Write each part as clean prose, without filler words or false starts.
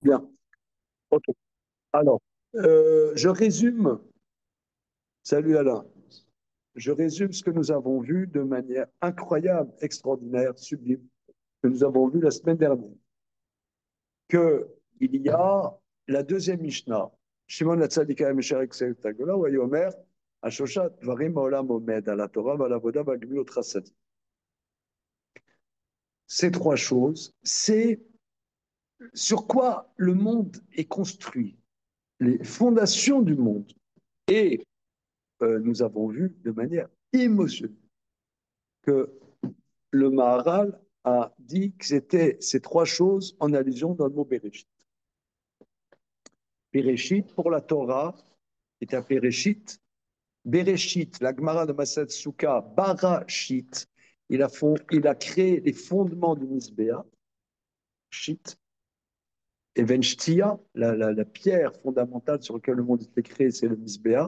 Bien. Ok. Alors, je résume. Salut Alain. Je résume ce que nous avons vu de manière incroyable, extraordinaire, sublime, que nous avons vu la semaine dernière. Que il y a la deuxième Mishnah. Shimon Hatzadika Mesharek Tagola, ou Yomer, Ashoshat Dvarim Olam Omed, à la Torah, à la Voda, à Gmiot Rasadi. Ces trois choses, c'est sur quoi le monde est construit, les fondations du monde. Et nous avons vu de manière émotionnelle que le Maharal a dit que c'était ces trois choses en allusion dans le mot Bereshit. Bereshit pour la Torah est un Bereshit. Bereshit, la Gemara de Masad Souka, Barashit, il a créé les fondements du Misbéa, Shit, et Venshtia, la pierre fondamentale sur laquelle le monde était créé, c'est le Misbéa,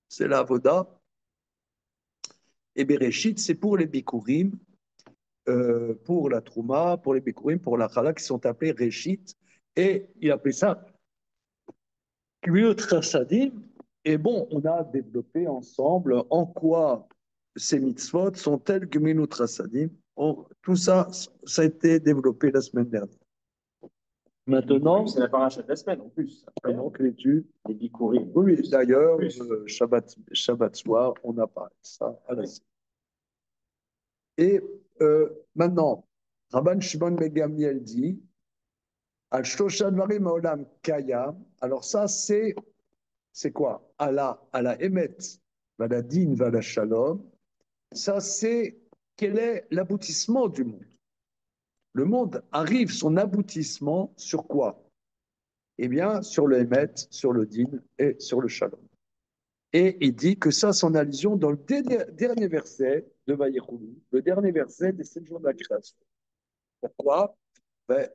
c'est la Avoda. Et Bereshit, c'est pour les Bikurim, pour la Trouma, pour les Bikurim, pour la Chala, qui sont appelés Réchit. Et il appelait ça Gmilut Chassadim. Et bon, on a développé ensemble en quoi ces mitzvot sont-elles Gmilut Chassadim. Tout ça, ça a été développé la semaine dernière. Maintenant, c'est la paracha de la semaine en plus. donc l'étude. Les bikurim. Oui, d'ailleurs, Shabbat soir, on a parlé de ça à la suite. Et maintenant, Rabban Shimon Ben Gamliel dit Al Shoshan Varim Olam Kayam. Alors ça, c'est quoi? À la Emet, Vala Din, Vala Shalom. Ça, c'est quel est l'aboutissement du monde? Le monde arrive son aboutissement sur quoi? Eh bien, sur le Emet, sur le Din et sur le Shalom. Et il dit que ça, c'est en allusion dans le dernier verset de Vaïchoulou, le dernier verset des 7 jours de la création. Pourquoi? Ben,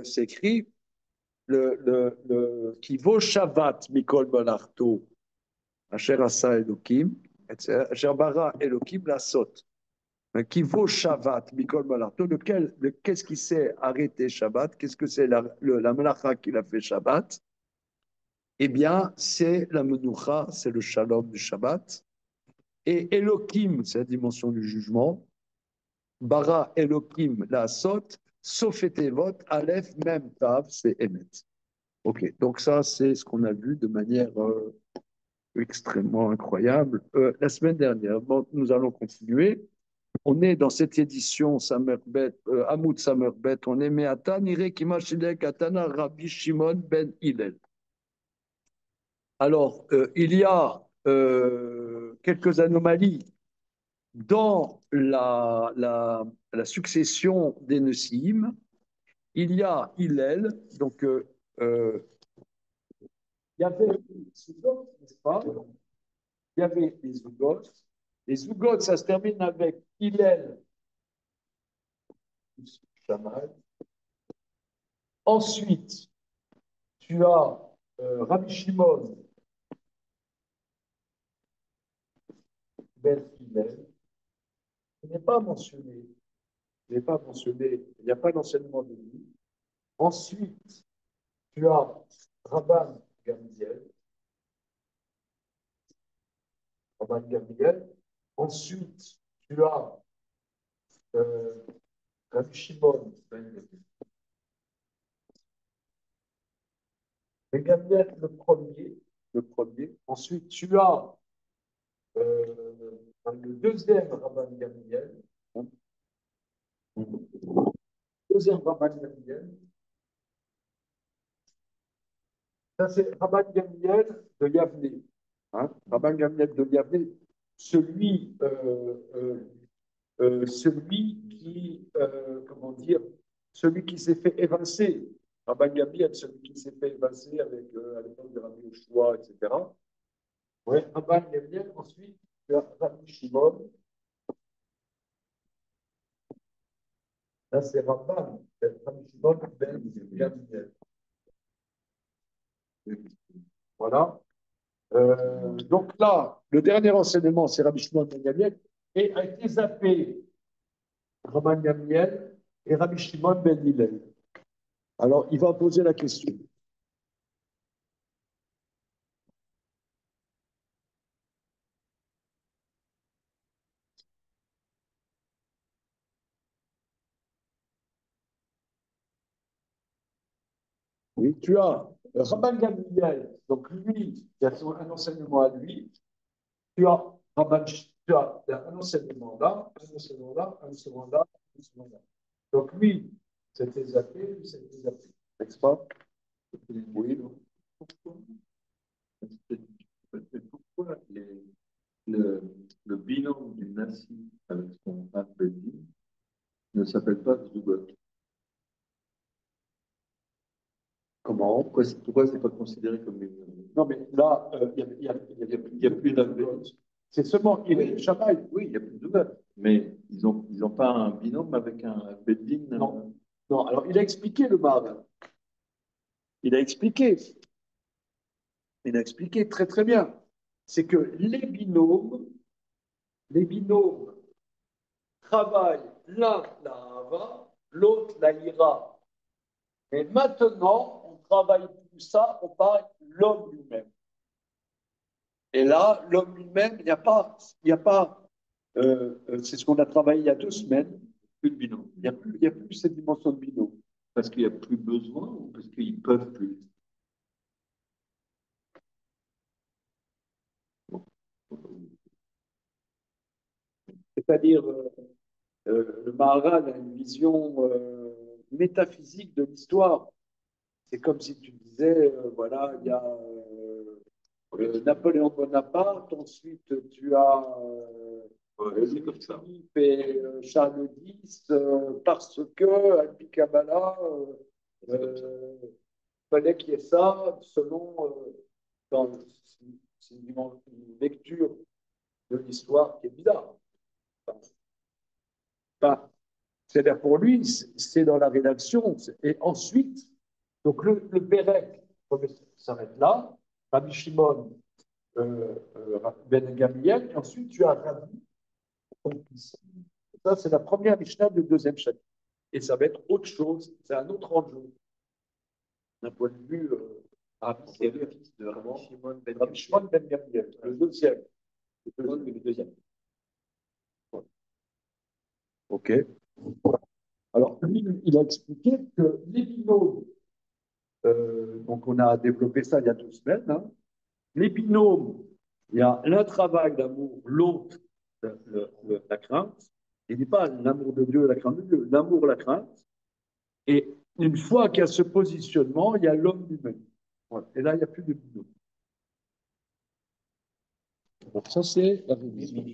c'est écrit qui vaut Shabbat Mikol Balarto, Asher Asa Elohim, Asher Bara Elohim la Sot. Qui vaut Shabbat Mikol Balarto, qu'est-ce qui s'est arrêté Shabbat? Qu'est-ce que c'est la Melacha qui l'a fait Shabbat? Eh bien, c'est la Menoucha, c'est le Shalom du Shabbat. Et Elohim, c'est la dimension du jugement. Bara Elohim la Sot, sauf Etevot, Aleph, même Tav, c'est Emet. Ok, donc ça, c'est ce qu'on a vu de manière extrêmement incroyable la semaine dernière. Bon, nous allons continuer. On est dans cette édition Samerbet, Hamoud Samerbet, on est Meata, Nire Kimashilek, Atana, Rabbi Shimon Ben Hillel. Alors, il y a quelques anomalies dans la succession des Nessim. Il y a Hillel, donc il y avait les Zougot, n'est-ce pas? Il y avait les Zougot. Les Zougot, ça se termine avec Hillel, Shammai. Ensuite, tu as Rabbi Shimon Ben Hillel. Il n'est pas mentionné. Il n'est pas mentionné. Il n'y a pas d'enseignement de lui. Ensuite, tu as Rabban Gamliel. Rabban Gamliel. Ensuite, tu as Rabbi Shimon Ben Gamliel le premier. Ensuite, tu as le deuxième Rabban Gamliel. Deuxième Rabban Gamliel. Ça, c'est Rabban Gamliel de Yavne. Hein? Rabban Gamliel de Yavne, celui qui, comment dire, celui qui s'est fait évincer. Rabban Gamliel, celui qui s'est fait évincer avec, à l'époque de Rabbi Yoshua, etc. Ouais, Rabban Gamliel, ensuite, Rabbi Shimon. Là, c'est Rabban Shimon Ben Gamliel. Voilà. Donc là, le dernier enseignement, c'est Rabbi Shimon Ben Gamliel, et a été zappé Rabban Gamliel et Rabbi Shimon Ben Hillel. Alors, il va poser la question. Oui, tu as Rabban Gamliel, donc lui, il y a un enseignement à lui. Tu as Rabban, tu as un enseignement là, un enseignement là, un enseignement là, un enseignement là. Donc lui, c'était zappé, lui, c'était zappé. N'est-ce pas? Oui, non. Pourquoi le binôme du Nassi avec son Abedi ne s'appelle pas Zugot? Comment? Pourquoi c'est pas considéré comme une... Non, mais là, Il y a plus d'Abedi. c'est seulement il est Shabbat. Oui, il n'y a plus de Zugot. Mais ils ont pas un binôme avec un Abedin. Non. Non, alors il a expliqué le Maharal. Il a expliqué. Il a expliqué très très bien. C'est que les binômes travaillent l'un la Hava, l'autre la ira. Mais maintenant, on travaille plus ça, on parle l'homme lui-même. Et là, l'homme lui-même, il n'y a pas c'est ce qu'on a travaillé il y a 2 semaines. Plus de binôme. Il y a plus cette dimension de binôme. Parce qu'il n'y a plus besoin ou parce qu'ils peuvent plus? C'est-à-dire, le Maharal a une vision métaphysique de l'histoire. C'est comme si tu disais, voilà, il y a Napoléon Bonaparte, ensuite tu as C'est comme ça. Philippe et Charles X, parce que Alpi Kabbalah, fallait qu'il y ait ça, selon dans, c'est une lecture de l'histoire qui est bizarre. Enfin, c'est-à-dire pour lui, c'est dans la rédaction. Et ensuite, donc le Pérec s'arrête là, Rabbi Shimon, Ben Gamliel, et ensuite tu as Rabbi. Ça, c'est la première Mishnah du deuxième chapitre. Et ça va être autre chose, c'est un autre enjeu, d'un point de vue. C'est le fils de Rabbi Shimon ben Rabbi Shimon Ben Gamliel, le deuxième. Le deuxième. OK. Alors, lui, il a expliqué que les binômes, donc on a développé ça il y a 2 semaines, hein, les binômes, il y a l'un travail d'amour, l'autre la crainte. Il ne dit pas l'amour de Dieu, la crainte de Dieu, l'amour, la crainte. Et une fois qu'il y a ce positionnement, il y a l'homme lui-même. Voilà. Et là, il n'y a plus de binôme. Donc ça, c'est la révision.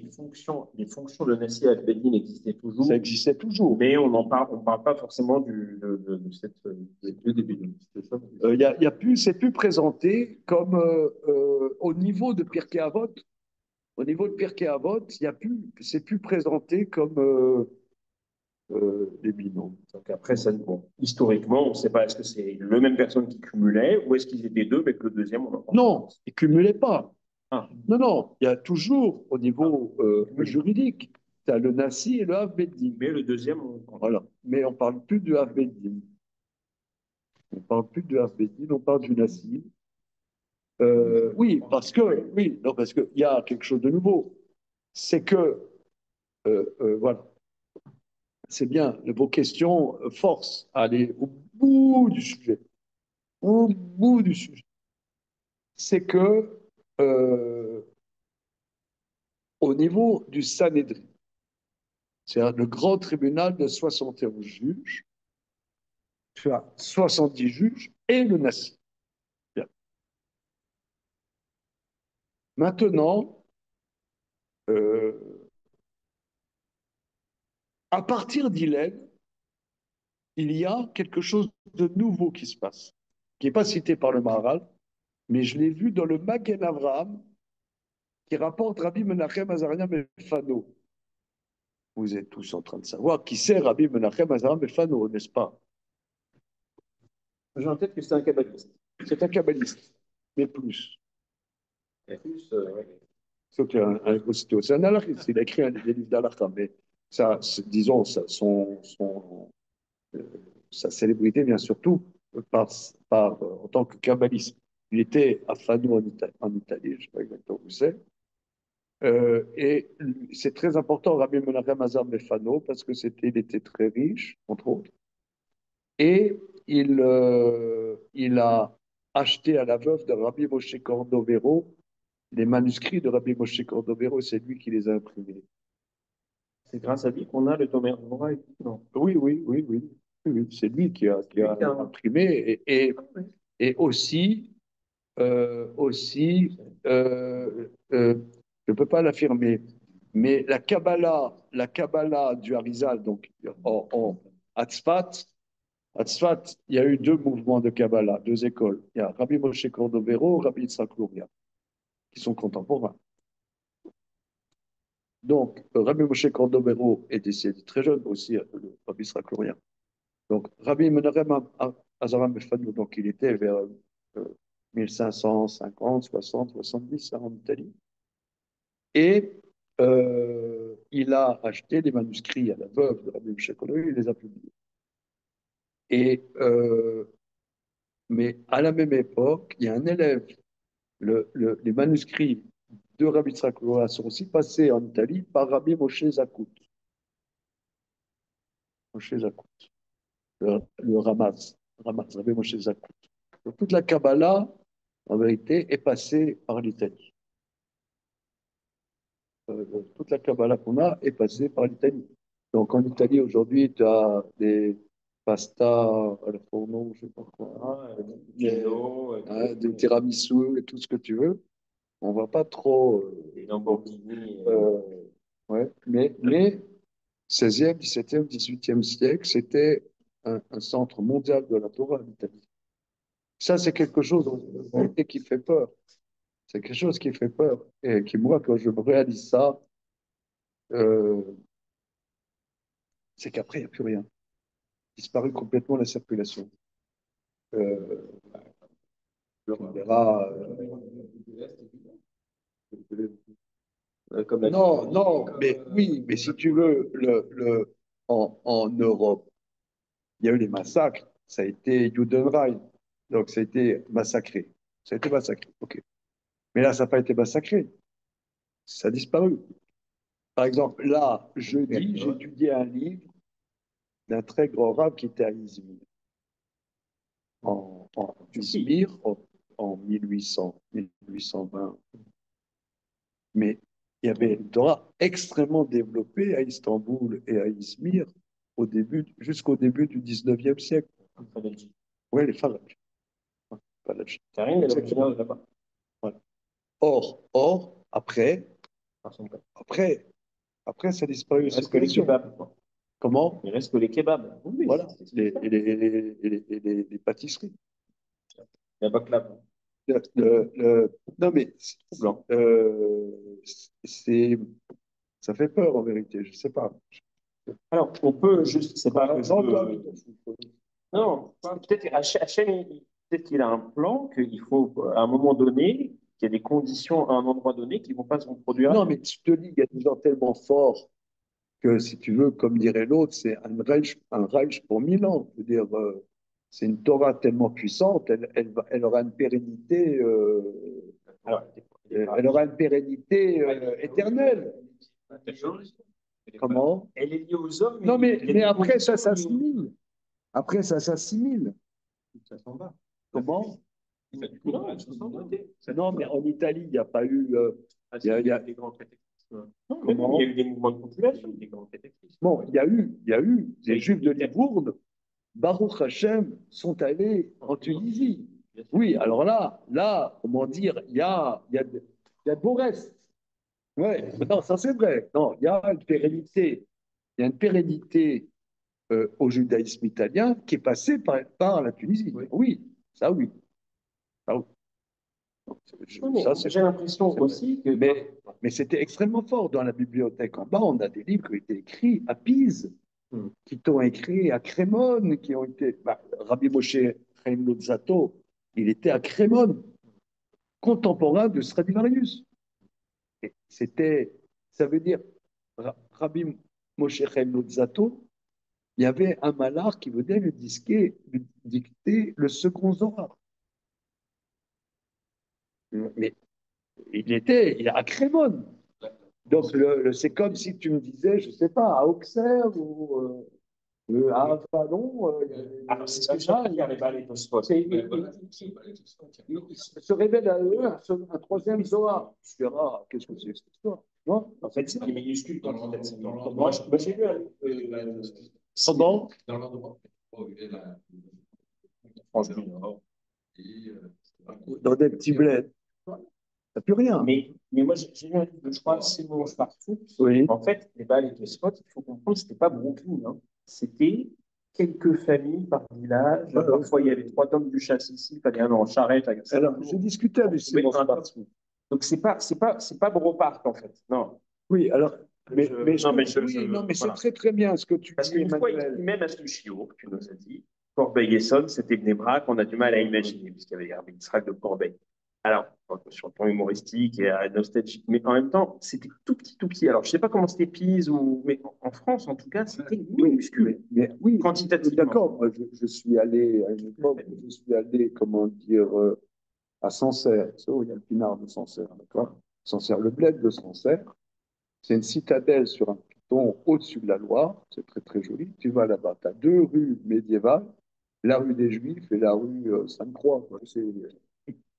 Les fonctions de Nassi al-Bedin existaient toujours, Ça existait toujours. mais on parle pas forcément de cette des binômes. Y a plus, c'est plus présenté comme au niveau de Pirkei Avot. Au niveau de Pirkei Avot, il y a plus, c'est plus présenté comme des binômes. Donc après, ça, bon, historiquement, on ne sait pas est-ce que c'est le même personne qui cumulait ou est-ce qu'ils étaient deux, mais que le deuxième, on en parle. Non, ils ne cumulaient pas. Ah. Non, non, il y a toujours au niveau juridique, tu as le Nassi et le Havbedin. Mais le deuxième, voilà. Mais on ne parle plus du Havbedin. On ne parle plus du Havbedin, on parle du Nassi. Oui, parce qu'il y a quelque chose de nouveau. C'est que, voilà, c'est bien, vos questions forcent à aller au bout du sujet. Au bout du sujet. C'est que, au niveau du Sanhédrin, c'est le grand tribunal de 71 juges, tu as 70 juges et le Nassi. Bien. Maintenant, à partir d'Hillel, il y a quelque chose de nouveau qui se passe, qui n'est pas cité par le Maharal, mais je l'ai vu dans le Magen Avraham, qui rapporte Rabbi Menachem Azariah Mefano. Vous êtes tous en train de savoir qui c'est Rabbi Menachem Azariah Mefano, n'est-ce pas? j'ai en tête que c'est un kabbaliste. C'est un kabbaliste, mais plus. Et plus, C'est un anarchiste, il a écrit des livres d'Alakha, mais ça, disons, ça, sa célébrité vient surtout en tant que kabbaliste. Il était à Fano en Italie, je ne sais pas exactement où c'est. Et c'est très important, Rabbi Menachem Azar Befano, parce que il était très riche, entre autres. Et il a acheté à la veuve de Rabbi Moshe Cordovero les manuscrits de Rabbi Moshe Cordovero, c'est lui qui les a imprimés. C'est grâce à lui qu'on a le Tomer Dvorah et tout, non? Oui, oui, oui, oui. Oui, oui. C'est lui qui a imprimé et aussi, aussi je ne peux pas l'affirmer, mais la Kabbalah du Harizal, donc à Tzfat, il y a eu deux mouvements de Kabbalah, deux écoles. Il y a Rabbi Moshe Cordovero, Rabbi Yitzhak Luria, qui sont contemporains. Donc, Rabbi Moshe Cordovero est décédé très jeune aussi, le Rabbi Yitzhak Luria. Donc, Rabbi Menachem Azaram Befanou, donc il était vers 1550, 60, 70 en Italie. Et il a acheté des manuscrits à la veuve de Rabbi Moshe Cordovero, il les a publiés. Et, mais à la même époque, il y a un élève, les manuscrits de Rabbi Yitzhak Luria sont aussi passés en Italie par Rabbi Moshe Zakut. Moshe Zakut, le Ramaz, Rabbi Moshe Zakut. Donc, toute la Kabbalah, en vérité, est passée par l'Italie. Toute la Kabbalah qu'on a est passée par l'Italie. Donc en Italie, aujourd'hui, tu as des pastas à la fourneau, je ne sais pas quoi, des tiramisu et tout ce que tu veux. On ne voit pas trop. Les Lamborghini. Ouais, mais 16e, 17e, 18e siècle, c'était un centre mondial de la Torah, l'Italie. Ça, c'est quelque chose en réalité qui fait peur. C'est quelque chose qui fait peur. Et qui, moi, quand je réalise ça, euh, c'est qu'après, il n'y a plus rien. Disparu complètement la circulation. Euh, on verra. Comme la Non, non, mais oui, mais si tu veux, en Europe, il y a eu les massacres. Ça a été Judenrein. Donc, ça a été massacré. Ça a été massacré. OK. Mais là, ça n'a pas été massacré. Ça a disparu. Par exemple, là, jeudi, j'ai étudié un livre d'un très grand rabbin qui était à Izmir. En Izmir, en 1800, 1820. Mais il y avait une Torah extrêmement développée à Istanbul et à Izmir jusqu'au début du 19e siècle. Oui, les Falaj. Karine, elle est originaire de là-bas. Voilà. Or, après, ça a disparu. Il reste que les kebabs. Comment? Il reste que les kebabs. Oui, voilà, les pâtisseries. La baklava. Non, mais Blanc. c'est, ça fait peur en vérité, je ne sais pas. Alors, on peut juste, c'est pas que je Non, veux- Non, peut-être peut-être qu'il a un plan, qu'il faut, à un moment donné, qu'il y a des conditions à un endroit donné qui ne vont pas se reproduire. non, mais je te dis, il y a des gens tellement forts que, si tu veux, comme dirait l'autre, c'est un Reich pour 1000 ans. Je veux dire, c'est une Torah tellement puissante, elle aura une pérennité, Alors, elle aura une pérennité éternelle. Comment? elle est liée aux hommes. Non, mais après, ça s'assimile. Après, ça s'assimile. Ça s'en va. Comment? Non, ça s'en va. Non, mais en Italie, il n'y a pas eu. Il y a des grands catéchismes. Comment? Il y a eu des mouvements de population, des grands catéchismes. Bon, il y a eu des Juifs de Livourne, Baruch Hashem, sont allés en Tunisie. Oui, alors là, comment dire, il y a de beaux restes. Ouais, non, ça c'est vrai. Non, il y a une pérennité. Il y a une pérennité au judaïsme italien qui est passée par la Tunisie. Oui, ça oui. Ça, oui. J'ai l'impression aussi que. Mais c'était extrêmement fort dans la bibliothèque. En bas, on a des livres qui ont été écrits à Pise, qui ont été écrits à Crémone, qui ont été. Rabbi Moshe Chaim Luzzatto, il était à Crémone, contemporain de Stradivarius. Et ça veut dire, Rabbi Moshe Chaim Luzzatto, il y avait un malard qui venait lui dicter le second Zohar. Mais il est à Crémone. Donc, c'est comme si tu me disais, je ne sais pas, à Auxerre ou à Avalon. Alors, c'est ce que je suis en train de dire, les balais de spot. Il se révèle à eux un troisième Zohar. Tu diras, qu'est-ce que c'est que cette histoire? Non. En fait, c'est des minuscules quantitativement. Moi, j'ai lu pendant Dans l'endroit, franchement. dans des petits bleds. T'as plus rien. Mais moi, j'ai lu un livre de, je crois, Simon Schwarzschild. Oui. En fait, les balles de spot, il faut comprendre, c'était pas Brooklyn. Hein. C'était quelques familles par village. Parfois, il y avait 3 tomes du chasse ici, il fallait aller en charrette. Alors, j'ai discuté avec Simon Schwarzschild. Donc, c'est pas Borough Park, en fait. Non. Oui, alors, mais voilà. c'est très très bien ce que tu Parce dis, qu'une fois, Emmanuel. même à ce chiot, tu nous as dit, Corbeil-Essonnes, c'était Bnei-Brak, on a du mal à imaginer, puisqu'il y avait Rabbi Yitzhak de Corbeil. Alors, sur le plan humoristique et nostalgique, mais en même temps, c'était tout petit, tout petit. Alors, je ne sais pas comment c'était Pise, mais en France, en tout cas, c'était minuscule. Mais oui, quantitativement. d'accord, moi je suis allé à une époque, comment dire, à Sancerre. Tu sais où il y a le pinard de Sancerre, d'accord? Sancerre, le bled de Sancerre, c'est une citadelle sur un piton au-dessus de la Loire, c'est très très joli. Tu vas là-bas, tu as deux rues médiévales, la rue des Juifs et la rue Sainte-Croix.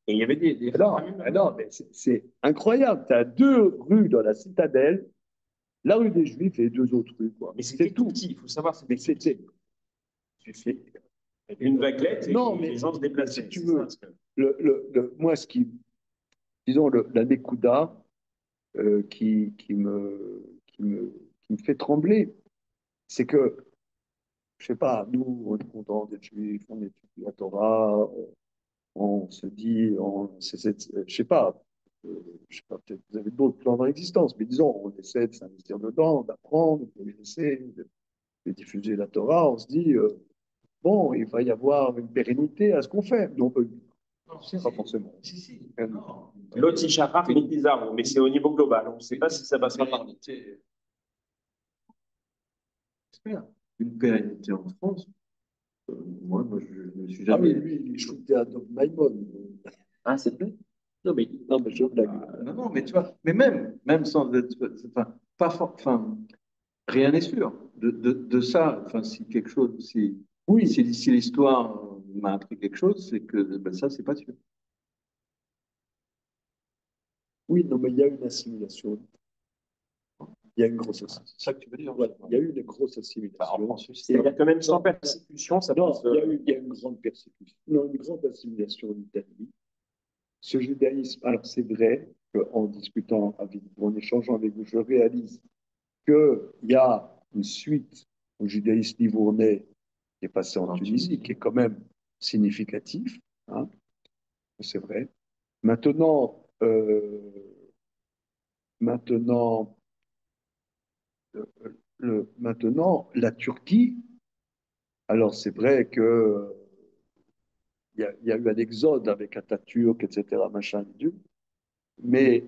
Et il y avait des non, mais c'est incroyable. Tu as deux rues dans la citadelle, la rue des Juifs et deux autres rues. Quoi. Mais c'était tout petit, il faut savoir. Mais c'était. Une vaguelette et non, les gens se déplaçaient. Si tu veux, moi, disons, la Nekuda qui me fait trembler, c'est que, je sais pas, nous, on est content d'être juifs, on étudie la Torah, on se dit, je sais pas, peut-être que vous avez d'autres plans dans l'existence, mais disons, on essaie de s'investir dedans, d'apprendre, de diffuser la Torah, on se dit, bon, il va y avoir une pérennité à ce qu'on fait. Non, pas forcément. L'autre, il charra, mais c'est au niveau global. On ne sait pas si ça va se reparler. Une pérennité en France. Moi, je ne suis jamais. Ah oui, lui, il est shooté à Doc Maimon. Ah, c'est vrai? Non, mais je blague. Non, mais tu vois, mais même sans être. Enfin, pas enfin, rien n'est sûr de ça. Enfin, si quelque chose. Oui. Si l'histoire m'a appris quelque chose, c'est que ben, ça, c'est pas sûr. Oui, non, mais il y a une assimilation. Il y a une grosse assimilation. C'est ça que tu veux dire? Voilà, il y a eu une grosse assimilation. Il y a quand même sans persécution, ça non, passe. il y a une grande persécution. Non, une grande assimilation en Italie. Ce judaïsme, alors c'est vrai qu'en discutant avec vous, en échangeant avec vous, je réalise qu'il y a une suite au judaïsme livournais qui est passé en Tunisie, qui est quand même significatif. Hein, c'est vrai. Maintenant, maintenant, la Turquie, alors c'est vrai que il y a eu un exode avec Atatürk, etc., machin, mais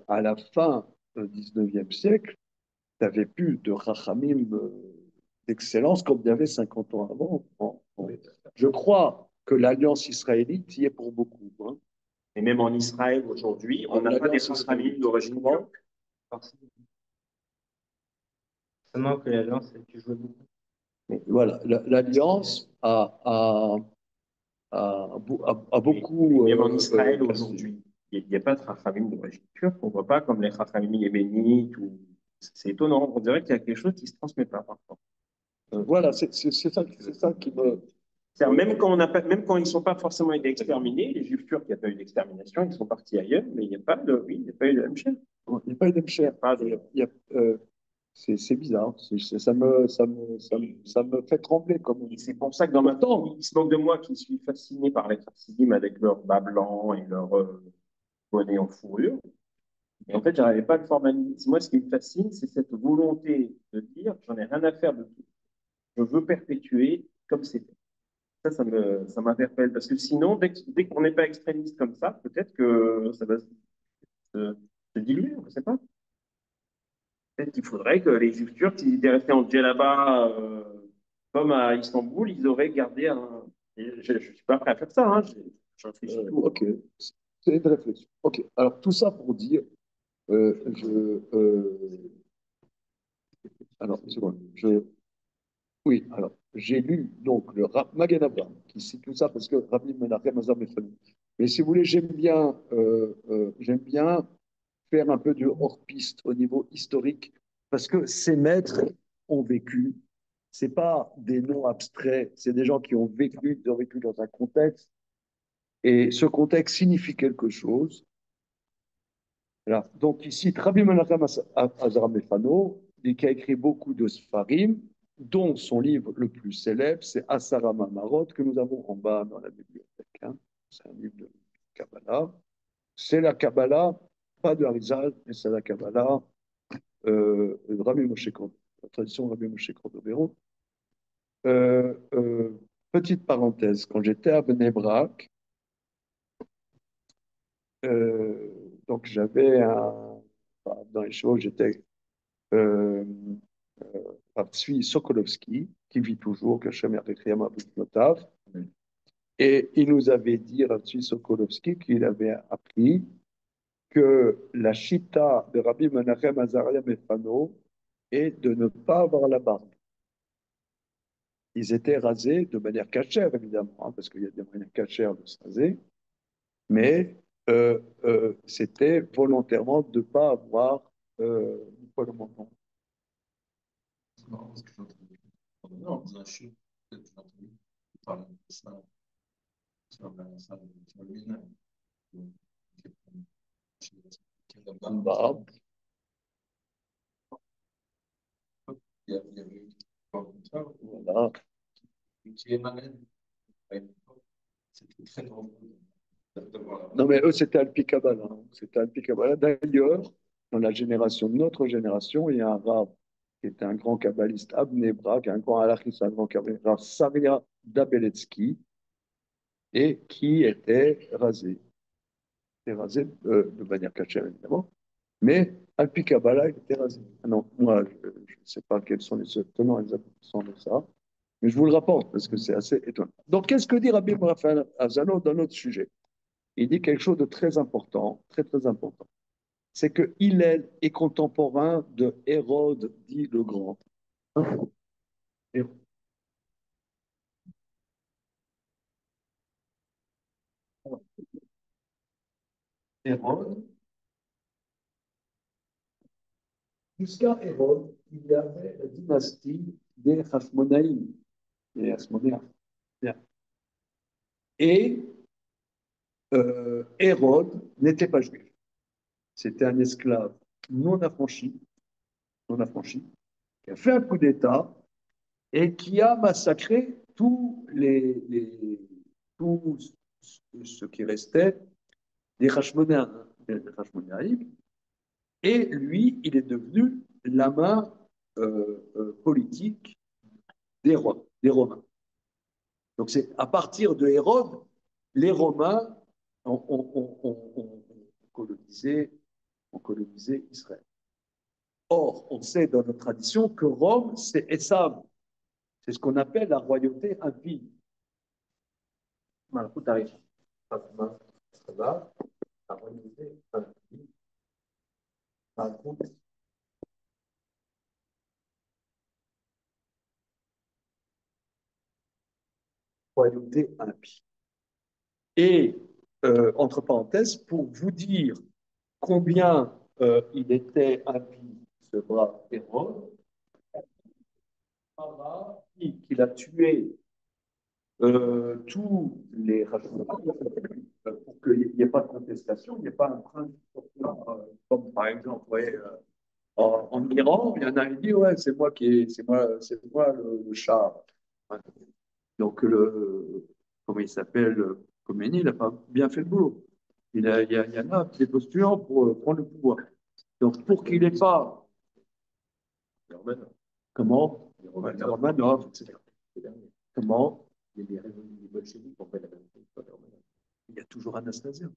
à la fin du 19e siècle, tu n'avais plus de rachamim d'excellence comme il y avait 50 ans avant. Je crois que l'alliance israélite y est pour beaucoup. Hein. Et même en Israël aujourd'hui, on n'a pas des rachamim d'origine turque. Seulement que l'alliance, tu joues beaucoup. Voilà, l'alliance a beaucoup. Même en Israël aujourd'hui, il n'y a pas de rachamim d'origine turque. On ne voit pas comme les rachamim yéménites. C'est étonnant. On dirait qu'il y a quelque chose qui ne se transmet pas parfois. Voilà, c'est ça qui me. Même quand ils ne sont pas forcément été exterminés, les juifs turcs, il n'y a pas eu d'extermination, ils sont partis ailleurs, mais il n'y a pas de Hemsher. Il n'y a pas eu d'Hemsher. C'est bizarre. Ça me fait trembler. C'est pour ça que dans ma temps, il se manque de moi qui suis fasciné par les chassidim avec leur bas blanc et leur bonnet en fourrure. Et en fait, je n'arrivais pas à le formaliser. Moi, ce qui me fascine, c'est cette volonté de dire j'en ai rien à faire de tout. Je veux perpétuer comme c'était. Ça m'interpelle. Parce que sinon, dès qu'on n'est pas extrémiste comme ça, peut-être que ça va se diluer, on ne sait pas. Peut-être qu'il faudrait que les Juifs turcs, s'ils étaient restés en djellaba, comme à Istanbul, ils auraient gardé un. Et je ne suis pas prêt à faire ça, hein, je réfléchis tout. Ok, c'est une réflexion. Ok, alors tout ça pour dire, alors, une seconde, oui, alors, j'ai lu donc le Magen Avraham, qui cite tout ça parce que Rabbi Menachem Azar Mefani. Mais si vous voulez, j'aime bien faire un peu du hors-piste au niveau historique parce que ces maîtres ont vécu. C'est pas des noms abstraits, c'est des gens qui ont vécu dans un contexte et ce contexte signifie quelque chose. Voilà. Donc ici, Rabbi Menachem Azar Mefano, qui a écrit beaucoup de Sfarim, dont son livre le plus célèbre, c'est Asara Mamarot, que nous avons en bas dans la bibliothèque. Hein. C'est un livre de Kabbalah. C'est la Kabbalah, pas de Harizal, mais c'est la Kabbalah de Rabbi Moshe Cordovero, la tradition de Rabbi Moshe Cordovero. Euh, euh, Petite parenthèse, quand j'étais à Bnei Brak, donc j'avais dans les choses, j'étais euh, par Tzvi Sokolovski, qui vit toujours, que Hashem Yachriam Abusnotav. Et il nous avait dit, Tzvi Sokolovski, qu'il avait appris que la chita de Rabbi Menachem Azaria Mefano est de ne pas avoir la barbe. Ils étaient rasés de manière cachère, évidemment, hein, parce qu'il y a des moyens cachères de se raser, mais c'était volontairement de ne pas avoir une poil au menton. C'est marrant parce que j'ai entendu dans un chien, peut-être que j'ai entendu parler de ça sur le ménage. Une barbe. Il y avait eu comme ça, Voilà. qui est malade. C'était très drôle. Non, mais eux, c'était Alpi Kabbalah. Hein. C'était Alpi Kabbalah. D'ailleurs, dans la génération, notre génération, il y a un Rav qui était un grand kabbaliste, Abnei Brak, un grand halachiste, un grand kabbaliste, Rav Saria Dabeletsky, et qui était rasé. Il était rasé de manière cachère, évidemment, mais Alpi Kabbalah, il était rasé. Ah non, moi, je ne sais pas quels sont les tenants et les aboutissants de ça, mais je vous le rapporte parce que c'est assez étonnant. Donc, qu'est-ce que dit Rabbi Raphaël Azano dans notre sujet? Il dit quelque chose de très important, très très important. C'est que Hillel est contemporain de Hérode dit le Grand. Hérode, jusqu'à Hérode, il y avait la dynastie des Hashmonaïm, les Hashmonaïm. Et Hérode n'était pas juif. C'était un esclave non affranchi, non affranchi, qui a fait un coup d'État et qui a massacré tout ce qui restait des Hashmonaïm. Et lui, il est devenu la main politique des Romains. Donc c'est à partir de Hérode, les Romains ont colonisé, ont colonisé Israël. Or, on sait dans notre tradition que Rome, c'est Esav. C'est ce qu'on appelle la royauté impie. Malchut Arish. La royauté impie. Malchut royauté impie. Et, entre parenthèses, pour vous dire combien il était impie, ce brave Hérode, qu'il a tué tous les Hashmonaïm pour qu'il n'y ait pas de contestation, il n'y ait pas un prince comme par exemple, vous voyez, en Iran, il y en a qui dit ouais, c'est moi le Shah. Donc comment il s'appelle, Khomeini, il n'a pas bien fait le boulot. Il y en a des postulants pour prendre le pouvoir. Donc pour qu'il n'ait pas, comment, les Romanov, etc. Comment, il y a des révolutions bolcheviques, on fait la même chose. Il y a toujours Anastasia.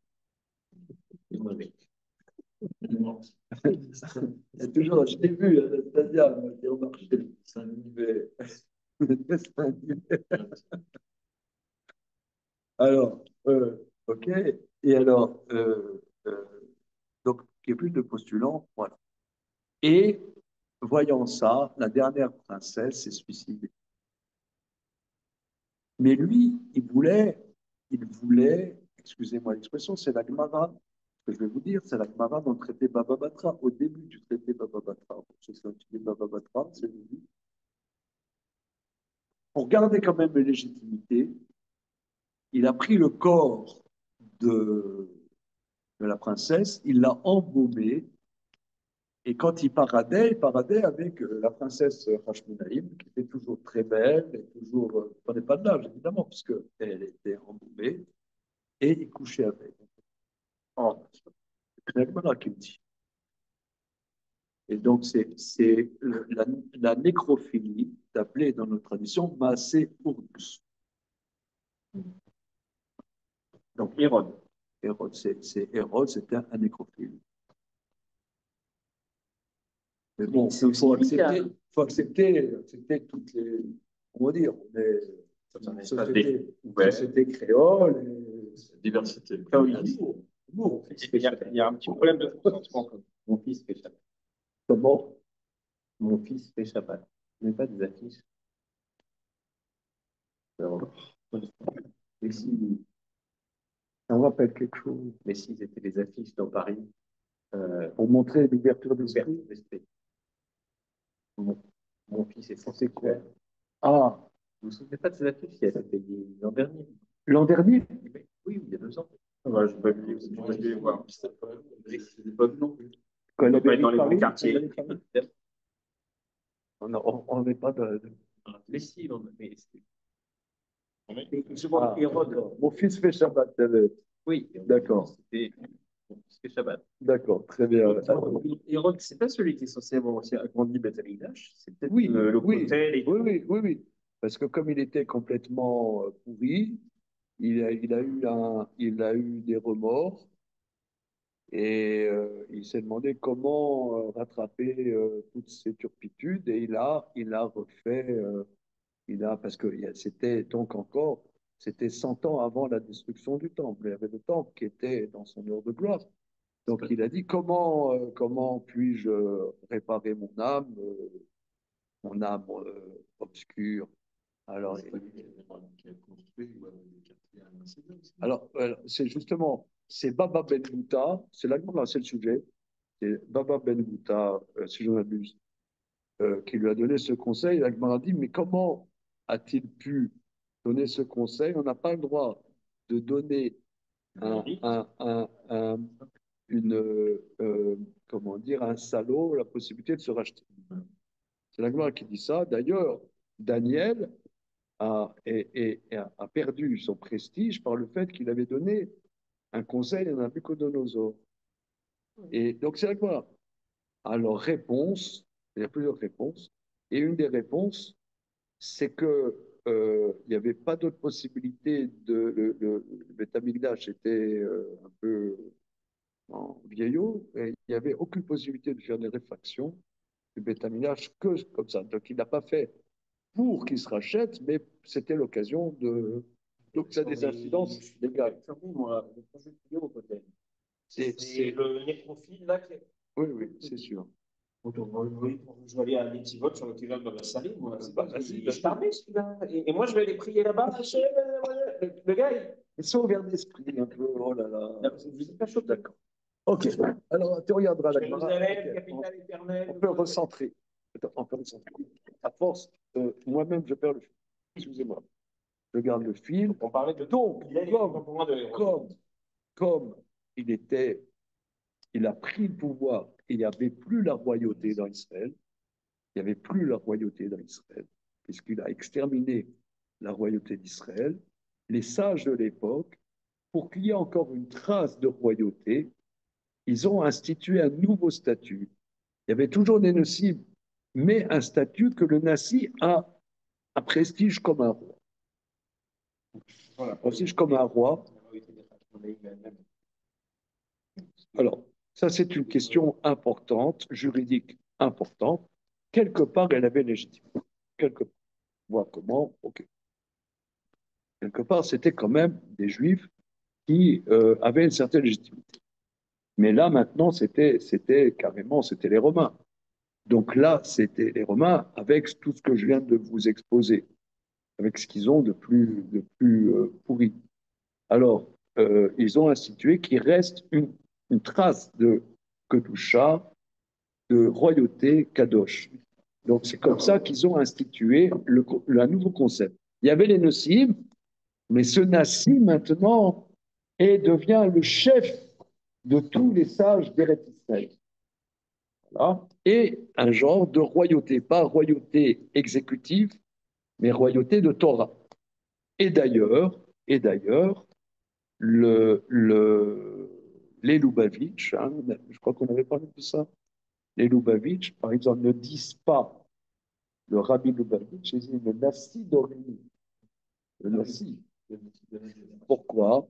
Il y a toujours, je t'ai vu, Anastasia, elle m'a dit au marché, c'est un hiver. C'est un hiver. Alors, ok. Et alors, donc, il n'y a plus de postulants, voilà. Et voyant ça, la dernière princesse s'est suicidée. Mais lui, il voulait, excusez-moi l'expression, c'est la Gemara. Ce que je vais vous dire, c'est la Gemara dans le traité Baba Batra. Au début du traité Baba Batra, c'est ça, le traité Baba Batra, c'est le début. Pour garder quand même une légitimité, il a pris le corps de la princesse, il l'a embaumé, et quand il paradait avec la princesse Hashmonaïm, qui était toujours très belle, et toujours, prenait pas de l'âge évidemment, puisqu'elle était embaumée, et il couchait avec. Oh, c'est Agmara qui me dit. Et donc, c'est la nécrophilie, appelée dans notre tradition Maaseh Urdus. Donc, Hérode. Hérode, c'était un nécrophile. Mais bon, faut accepter toutes les. On va dire, on est société créole. Diversité. Humour. Il y a un petit problème de consentement. Mon fils fait Shabbat. Comment? Mon fils fait Shabbat. Je n'ai pas des affiches. Alors, mais si, Ça me rappelle quelque chose. mais si c'était les affiches dans Paris, Pour montrer l'ouverture d'esprit. d'esprit. Mon, mon fils est C'est quoi? faire. Ah, Vous vous souvenez pas de ces affiches qui a été payées l'an dernier? l'an dernier? Oui, il y a 2 ans. Ah bah, je n'ai pas vu, je vais les voir. C'est pas non plus. Quand elle Pas avait être dans les Paris, bons quartiers. on n'est pas de. Mais si, mais Ah, Hérode. mon fils fait Shabbat. Oui, D'accord. C'était Shabbat. D'accord, très bien. Hérode, c'est pas celui qui est censé avoir aussi agrandi Beth Amikdash, c'est peut-être Oui, le oui, cotel et oui. Parce que comme il était complètement pourri, il a eu des remords et il s'est demandé comment rattraper toutes ces turpitudes et il a refait, parce que c'était donc encore, c'était 100 ans avant la destruction du temple. Il y avait le temple qui était dans son heure de gloire. Donc il a dit comment puis-je réparer mon âme obscure. Alors, c'est justement, c'est Baba Ben Bouta, c'est là que c'est le sujet, c'est Baba Ben Bouta, si je m'abuse, qui lui a donné ce conseil. La Gemara dit, mais comment a-t-il pu donner ce conseil? On n'a pas le droit de donner une, comment dire, un salaud la possibilité de se racheter. C'est la Gemara qui dit ça. D'ailleurs, Daniel a perdu son prestige par le fait qu'il avait donné un conseil à Nabucodonosor. Et donc, c'est la Gemara. Alors, réponse, il y a plusieurs réponses. Et une des réponses, c'est que il n'y avait pas d'autre possibilité le Beth Amikdash était un peu en vieillot, et il n'y avait aucune possibilité de faire des réfractions du Beth Amikdash que comme ça. Donc, il n'a pas fait pour qu'il se rachète, mais c'était l'occasion de. Donc, ça a des incidences légales. Moi, le projet de au cotel. C'est le nécrophile là qui est. Oui, c'est sûr. Je vais aller à l'Etivot sur le Kivab de la Saline, moi. Vas-y. Je t'armée celui-là. Et moi, je vais aller prier là-bas. Le gars, Ils sont ouverts d'esprit un peu. Oh là là. vous n'êtes pas chaud. D'accord. Ok. Alors, tu regarderas la Jérusalem, capitale éternelle. On peut recentrer. Attends, on peut recentrer. À force, moi-même, je perds le fil. Excusez-moi. Je garde le fil. On parlait de Donc, comme comme il a pris le pouvoir et il n'y avait plus la royauté dans Israël, il n'y avait plus la royauté dans Israël, puisqu'il a exterminé la royauté d'Israël, les sages de l'époque, pour qu'il y ait encore une trace de royauté, ils ont institué un nouveau statut. Il y avait toujours des nocibs, mais un statut que le nasi a un prestige comme un roi. Un prestige comme un roi. Alors, Ça, c'est une question importante, juridique importante. Quelque part, elle avait légitimité. Quelque part. Voir comment, ok. Quelque part, c'était quand même des juifs qui avaient une certaine légitimité. Mais là, maintenant, c'était carrément, c'était les Romains. Donc là, c'était les Romains avec tout ce que je viens de vous exposer, avec ce qu'ils ont de plus pourri. Alors, ils ont institué qu'il reste une trace de Kedusha, de royauté Kadosh. Donc, c'est comme ça qu'ils ont institué un nouveau concept. Il y avait les Nossim, mais ce Nassi, maintenant, devient le chef de tous les sages d'Eretz Israël. Voilà. Et un genre de royauté, pas royauté exécutive, mais royauté de Torah. Et d'ailleurs, les Lubavitch, hein, je crois qu'on avait parlé de ça, les Lubavitch, par exemple, ne disent pas le Rabbi Lubavitch, ils disent le Nassi d'Orly, le Nassi. Pourquoi?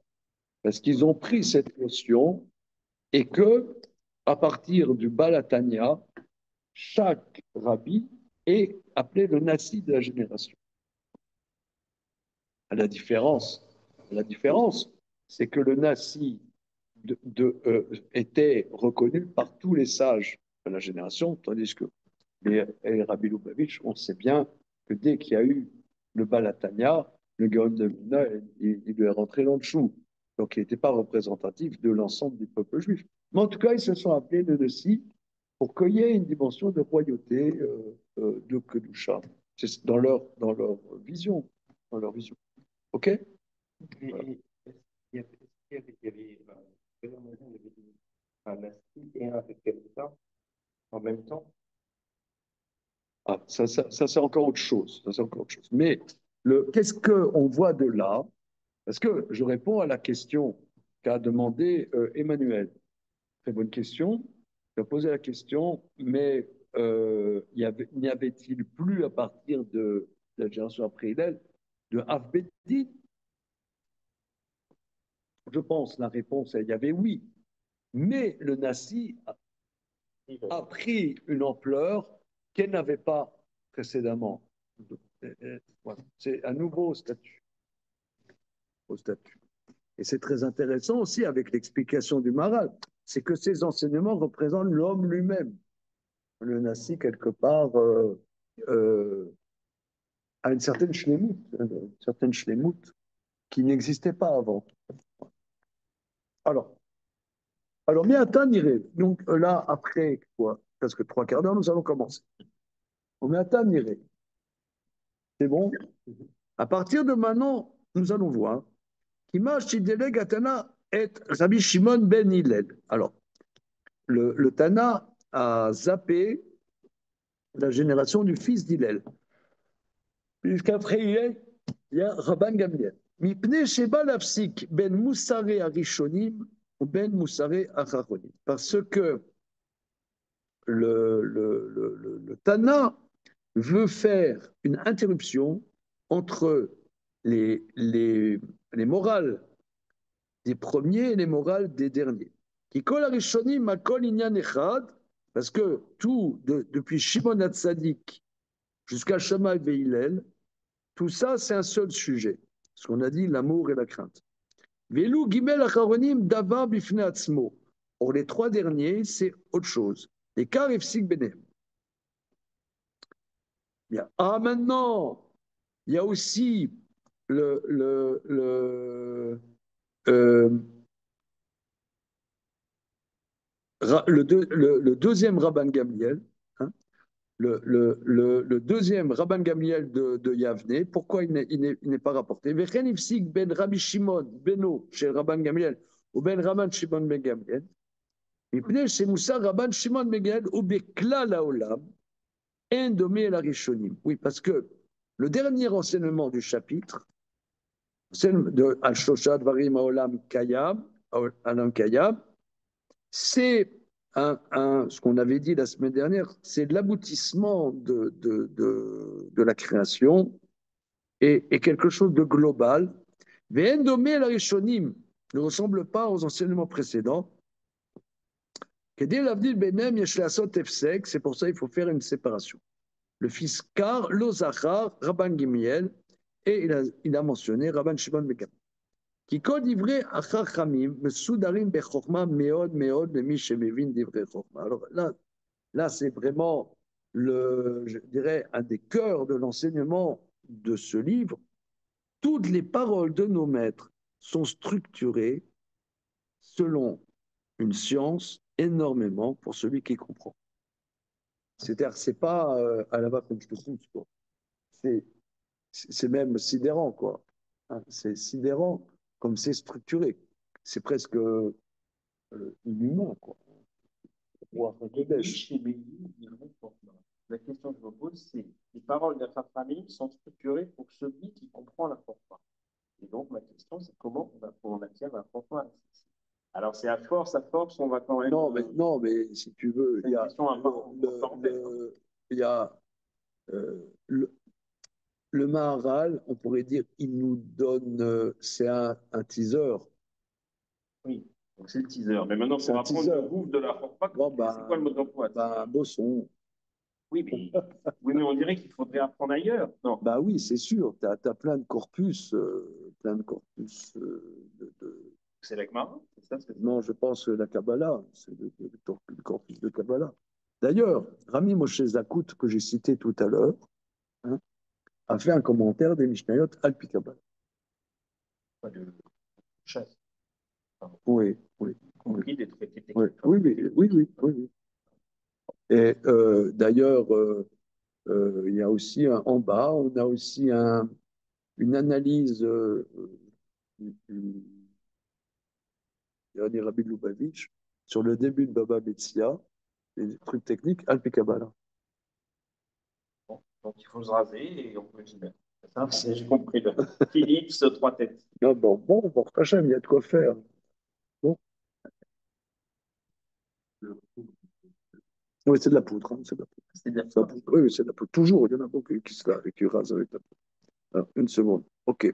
Parce qu'ils ont pris cette notion et que, à partir du Balatania, chaque rabbi est appelé le Nassi de la génération. La différence, c'est que le Nassi était reconnu par tous les sages de la génération, tandis que les Rabbi Lubavitch, on sait bien que dès qu'il y a eu le Balatania, le Gaon de Vilna, il lui est rentré dans le chou. Donc il n'était pas représentatif de l'ensemble du peuple juif. Mais en tout cas, ils se sont appelés le Nassi pour qu'il y ait une dimension de royauté de Kedusha. C'est dans leur vision. Dans leur vision. OK? Voilà. Un assis et un avec quelqu'un en même temps. Ah, ça c'est encore autre chose. Ça, c'est encore autre chose. Mais qu'est-ce qu'on voit de là? Parce que je réponds à la question qu'a demandé Emmanuel. Très bonne question. Il a posé la question, mais n'y avait-il plus à partir de la génération après Hillel de Avbedin? Je pense la réponse, il y avait oui. Mais le Nassi a pris une ampleur qu'elle n'avait pas précédemment. Voilà. C'est un nouveau statut. Et c'est très intéressant aussi avec l'explication du Maral, c'est que ces enseignements représentent l'homme lui-même. Le Nassi, quelque part, a une certaine shlemut qui n'existait pas avant. Alors, Miatan irait. Donc là, après quoi, presque 3 quarts d'heure, nous allons commencer. Miatan irait. C'est bon? À partir de maintenant, nous allons voir. Kimash délègue Atana et Rabbi Shimon ben Hillel. Alors, le Tana a zappé la génération du fils d'Hillel. Puisqu'après Hillel, il y a Rabban Gamliel. Mipne sheba lafsik ben Moussare Arishonim ou ben Moussare Acharonim. Parce que le Tana veut faire une interruption entre les morales des premiers et les morales des derniers. Qui kol Arishonim ma kol inyan echad, parce que tout, depuis Shimon HaTzadik jusqu'à Shammai et Hillel, tout ça, c'est un seul sujet. Ce qu'on a dit, l'amour et la crainte. Velu gimel acharonim davar bifne atzmo. Or, les 3 derniers, c'est autre chose. Les karifsik benem. Bien. Ah, maintenant, il y a aussi euh, le deuxième Rabban Gamliel, hein, le deuxième Rabban Gamliel de Yavne, pourquoi il n'est pas rapporté? Vechen ifsik ben Rabbi Shimon, beno, chez Rabban Gamliel, ou ben Rabban Shimon ben Gamliel, mipnei chez Moussa Rabban Shimon ben Gamliel, ou beklal haolam, en domé la rishonim. Oui, parce que le dernier enseignement du chapitre, de Al-Shosha Dvarim Haolam Kayam, c'est ce qu'on avait dit la semaine dernière, c'est l'aboutissement de la création et quelque chose de global. Vendomé la Rishonim ne ressemble pas aux enseignements précédents. Kedé l'avdil benem yesh lasot efsek, c'est pour ça qu'il faut faire une séparation. Le fils Kar, lo Zachar, Rabban Gimiel, et il a mentionné Rabban Shimon ben Gamliel. Qui code ivré achachamim, mesoudarim bechokma meod meod lemi shemevin divrei chokma. Alors là c'est vraiment je dirais, un des cœurs de l'enseignement de ce livre. Toutes les paroles de nos maîtres sont structurées selon une science énormément pour celui qui comprend. C'est-à-dire, c'est pas à la va comme je te pousse, quoi. C'est même sidérant, quoi. Hein, c'est sidérant comme c'est structuré. C'est presque inhumain, quoi. La question que je me pose, c'est les paroles d'Achafamim sont structurées pour celui qui comprend la Forfa. Et donc, ma question, c'est comment on acquiert la Forfa. Alors, c'est à force, on va quand même. Non, mais si tu veux, c'est une question importante. Il y a le Maharal, on pourrait dire, il nous donne, c'est un teaser. Oui, donc c'est le teaser. Mais maintenant, pour apprendre le gouffre de la Forfa, c'est quoi le mode d'emploi? Bosson. Oui, mais on dirait qu'il faudrait apprendre ailleurs. Non. Bah oui, c'est sûr. Tu as plein de corpus. C'est l'Ekmara, c'est ça? Non, je pense la Kabbalah. C'est le corpus de Kabbalah. D'ailleurs, Rami Moshe Zakout, que j'ai cité tout à l'heure, hein, a fait un commentaire des Mishnayot Alpi Kabbalah. Pas de chasse. Oui. Compris des traités techniques. Oui. Et d'ailleurs, il y a aussi en bas, on a aussi une analyse du dernier Rabbi Lubavitch sur le début de Baba Metzia, les trucs techniques, Alpi Kabbalah. Bon, donc il faut se raser et on peut s'y mettre. C'est ça, j'ai compris. Philippe, trois têtes. Non, bon, il y a de quoi faire. Bon. Oui, c'est de la poudre. Hein, c'est de la poudre. C'est de la poudre. Oui, c'est de la poudre. Toujours, il y en a beaucoup qui rasent avec la poudre. Alors, une seconde. OK.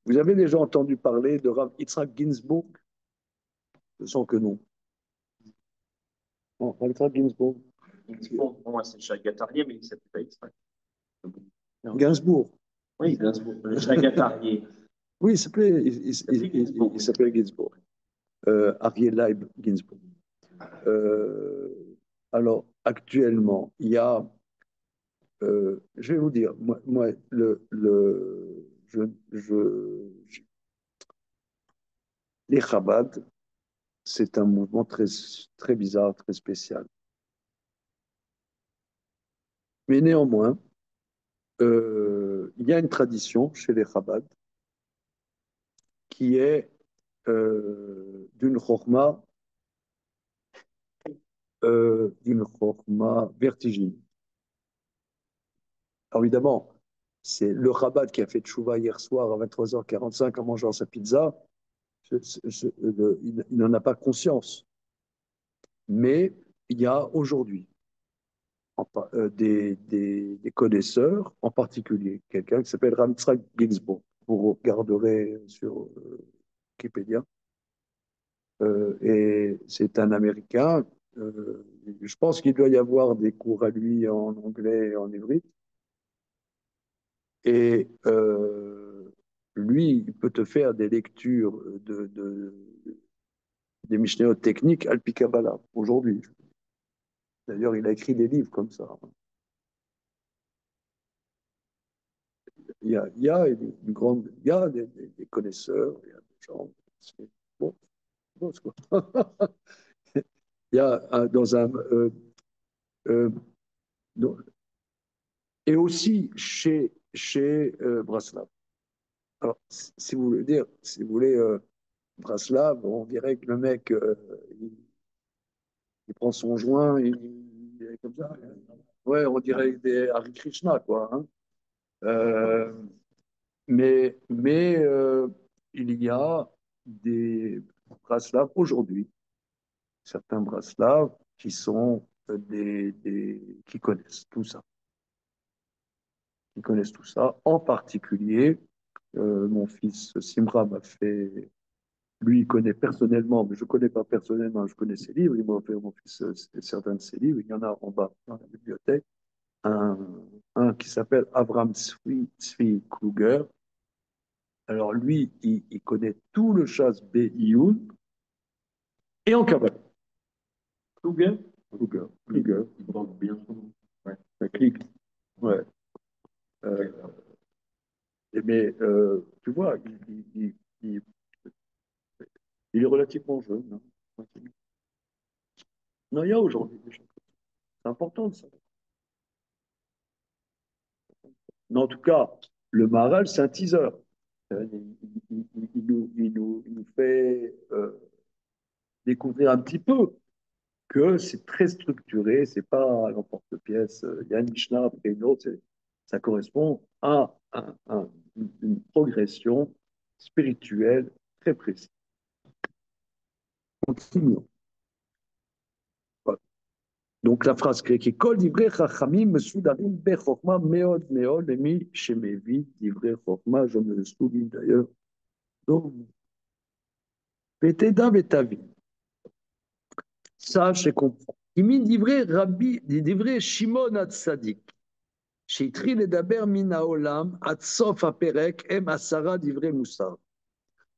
Vous avez déjà entendu parler de Rav Yitzhak Ginsburg? Je sens que non. Non, Rav Yitzhak Ginsburg. Pour moi, c'est Chagatarié, mais il s'appelle pas Yitzhak. Gainsbourg. Oui, Gainsbourg. Le Chagatarié. Oui, il s'appelait Ginsburg. Ariel Leib Ginsburg. Alors, actuellement, il y a, je vais vous dire, moi les Chabad, c'est un mouvement très, très bizarre, très spécial. Mais néanmoins, il y a une tradition chez les Chabad qui est d'une chorma vertigineuse. Alors évidemment, c'est le Chabad qui a fait tchouva hier soir à 23h45 en mangeant sa pizza. Il n'en a pas conscience. Mais il y a aujourd'hui des connaisseurs, en particulier quelqu'un qui s'appelle Ramtzrak Ginsburg. Vous regarderez sur Wikipédia. Et c'est un Américain. Je pense qu'il doit y avoir des cours à lui en anglais et en hébreu. Et lui, il peut te faire des lectures des Mishnayot techniques Alpi Kabbalah, aujourd'hui. D'ailleurs, il a écrit des livres comme ça. Il y a des connaisseurs, il y a des gens. Bon, bon, quoi. Il y a dans un. Et aussi chez Braslav. Alors, si vous voulez dire, si vous voulez, Braslav, on dirait que le mec, il prend son joint, il est comme ça. Ouais, on dirait des Hare Krishna, quoi. Hein. Mais il y a des Braslavs aujourd'hui, certains Braslavs qui sont qui connaissent tout ça. Qui connaissent tout ça, en particulier Mon fils Simra m'a fait, lui, il connaît personnellement, mais je ne connais pas personnellement, je connais ses livres. Il m'a offert, mon fils, certains de ses livres. Il y en a en bas dans la bibliothèque. Un, un qui s'appelle Avram Tzvi Kluger. Alors lui, il connaît tout le chasse Be'iyun et en Kabbalah. Kluger, Kluger. il porte bien son nom. Ouais. Clic. Ouais. Euh, mais tu vois, il- il est relativement jeune. Hein. Non, il y a aujourd'hui des gens. C'est important de ça. Mais en tout cas, le Maharal, c'est un teaser. Il nous fait découvrir un petit peu que c'est très structuré, c'est pas à l'emporte-pièce. Il y a une Mishnah après une autre, ça correspond à une progression spirituelle très précise. Continuons. Voilà. Donc la phrase grecque est Kol divrei chachamim mesudarim bechokma meod meod lemi shemevi divrei chokma, je me le souviens d'ailleurs. Donc, Veteda vetavi, sache et comprends. Imi divrei Rabbi, divrei Shimon Hatzadik. שהתחיל לדבר מן העולם עד סוף הפרק הם 10 דברי מוסר.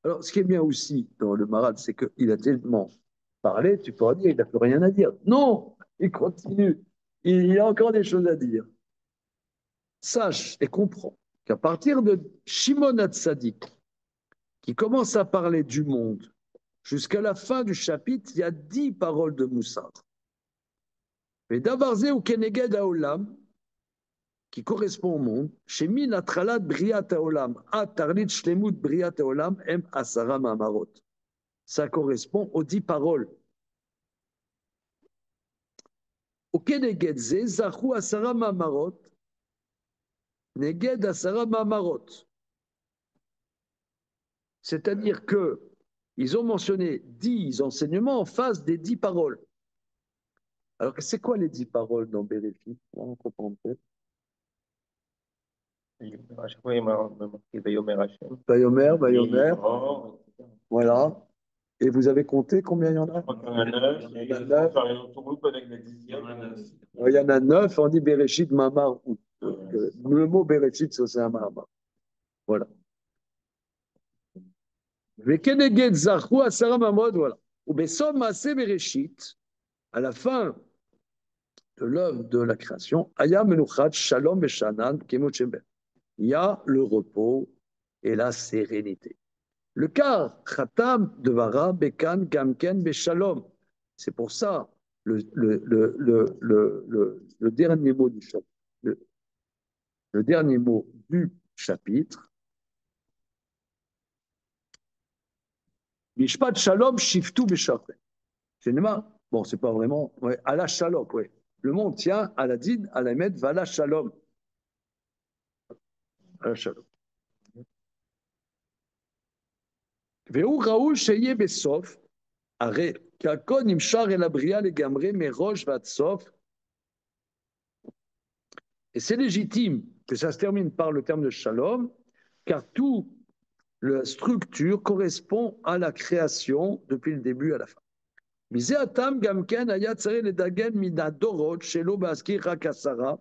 Alors, ce qui est bien aussi dans le Maral, c'est qu'il a tellement parlé, tu pourras dire, il n'a plus rien à dire. Non, il continue. Il a encore des choses à dire. Sache et comprends qu'à partir de Shimon Hatzadik, qui commence à parler du monde, jusqu'à la fin du chapitre, il y a 10 paroles de Moussar. Et Davarze ou Keneged Haolam, qui correspond au monde, chez Min Atralat Briat Haolam, Atarlit Shlemut Briat Haolam, M Asara Mamarot. Ça correspond aux 10 paroles. Au Keneged Ze, Zachu Asara Mamarot, Neged Asara Mamarot. C'est-à-dire que ils ont mentionné 10 enseignements en face des 10 paroles. Alors, c'est quoi les 10 paroles dans Béréchit? On comprend peut-être. À chaque fois, il m'a marqué Vayomer Hashem. Vayomer. Voilà. Et vous avez compté combien il y en a? Je crois qu'il y en a 9. Il y a une entourloupe avec le 10e. Il y en a 9. On dit Béréchit Mamar. Le mot Béréchit, c'est un Mamar. Voilà. Vekeneged Zachu Asara Mamod, voilà. Ou Besom Maaseh Béréchit, à la fin de l'œuvre de la création, Aya Menuchat Shalom Beshanan Kemot Shemben. Il y a le repos et la sérénité. Le car, Khatam Devara Bekan Gamken Beshalom. C'est pour ça le dernier mot du chapitre. Le dernier mot du chapitre. Mishpat Shalom Shiftu Beshafre. Bon, c'est pas vraiment. Ouais, à la Shalom, ouais. Le monde tient à la dîne, à la mettre, va la Shalom. À la Shalom. והוא ראוי שיהיה בסוף, הרי כהכל נמשך אל הבריאה לגמרי מראש ועד סוף, et c'est légitime que ça se termine par le terme de shalom, car toute la structure correspond à la création depuis le début à la fin. מזה הטעם גם כן היה צריך לדגל מן הדורות שלא בהזכיר רק 10,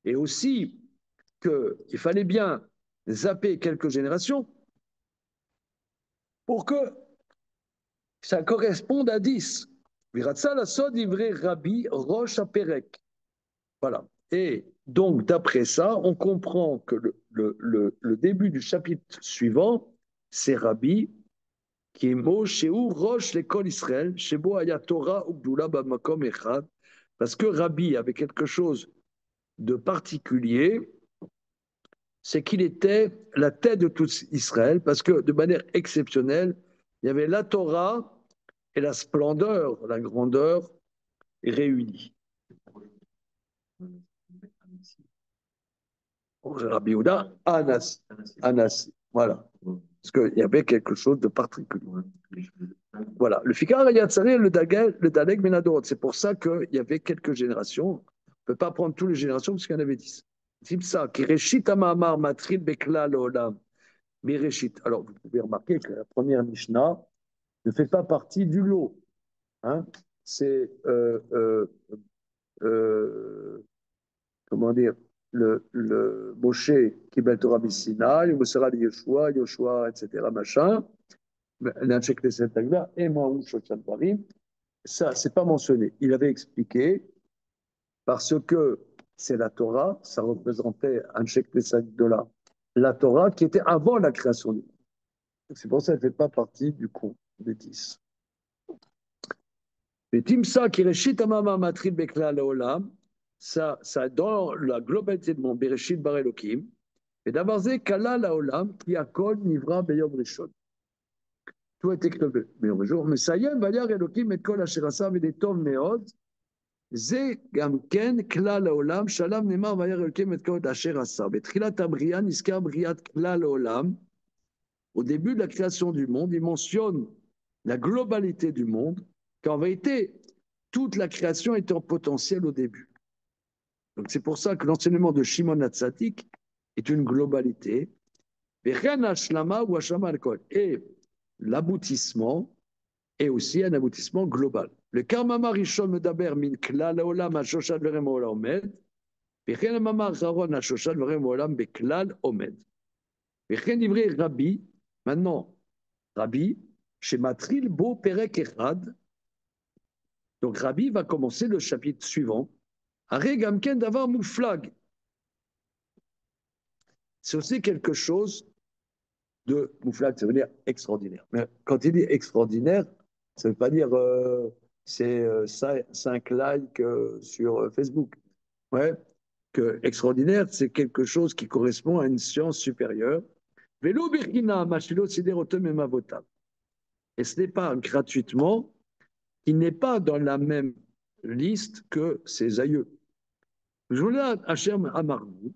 et aussi qu'il fallait bien zapper quelques générations pour que ça corresponde à 10. Viratsa la sod ivré Rabbi Rosh Aperek. Voilà. Et donc, d'après ça, on comprend que le début du chapitre suivant, c'est Rabbi, qui est mot chez Rosh l'école Israël, chez Bo Aya Torah Ugdula Bamakom Echad, parce que Rabbi avait quelque chose de particulier, c'est qu'il était la tête de tout Israël, parce que de manière exceptionnelle, il y avait la Torah et la splendeur, la grandeur réunies. Rabbi Yehuda, Anassi. Voilà. Parce qu'il y avait quelque chose de particulier. Voilà. Le Fikar Yatsari, le Daleg Menadorot. C'est pour ça qu'il y avait quelques générations. On ne peut pas prendre toutes les générations parce qu'il y en avait 10. C'est ça. Qui réchit Matril Bekla Olam. Bereshit. Alors, vous pouvez remarquer que la première Mishnah ne fait pas partie du lot. Hein. C'est, comment dire, le Moshe qui bat Torah Messina, le Mosera de Yeshua, Yoshua, etc., machin, l'Anchek de Saint-Agda, et Maou Shoshan Barim. Ça, c'est pas mentionné. Il avait expliqué parce que c'est la Torah, ça représentait Anchek de Saint-Agda, la Torah qui était avant la création du monde. C'est pour ça qu'elle ne fait pas partie du compte des 10. Mais Timsa qui réchit Amama Matril Bekla Laolam, ça, dans la globalité de mon Bereshit Bar Elohim, et d'abord c'est Kala Laolam qui a kol Nivra Beyom Rishon. Tout a été créé le jour. Mais ça y est, Vayar Elohim et kol Asher Asa Vedetov Meod, זה גם כן כלל העולם, שעליו נאמר וירא אלוקים את כל אשר עשה. בתחילת הבריאה נזכר בריאת כלל העולם. Au début de la création du monde, il mentionne la globalité du monde, qu'en vérité, toute la création est en potentiel au début. Donc c'est pour ça que l'enseignement de Shimon Hatzadik est une globalité. Et l'aboutissement est aussi un aboutissement global. Le Karmama Rishon Medaber min klal haolam ha-shoshad verem haolam omed, וכן המאמר האחרון השושן דברים בעולם בכלל עומד. וכן דברי רבי, maintenant, Rabbi, chez Matril Bo Perek Echad. Donc Rabbi va commencer le chapitre suivant. Aré Gamken d'avoir Mouflag. C'est aussi quelque chose de Mouflag, ça veut dire extraordinaire. Mais quand il dit extraordinaire, ça ne veut pas dire c'est 5 likes sur Facebook. Ouais, que extraordinaire, c'est quelque chose qui correspond à une science supérieure. Velo Birkina, Machilo Siderotem et Mavotam. Et ce n'est pas gratuitement, il n'est pas dans la même liste que ses aïeux. Joulad Hachem Amarnou,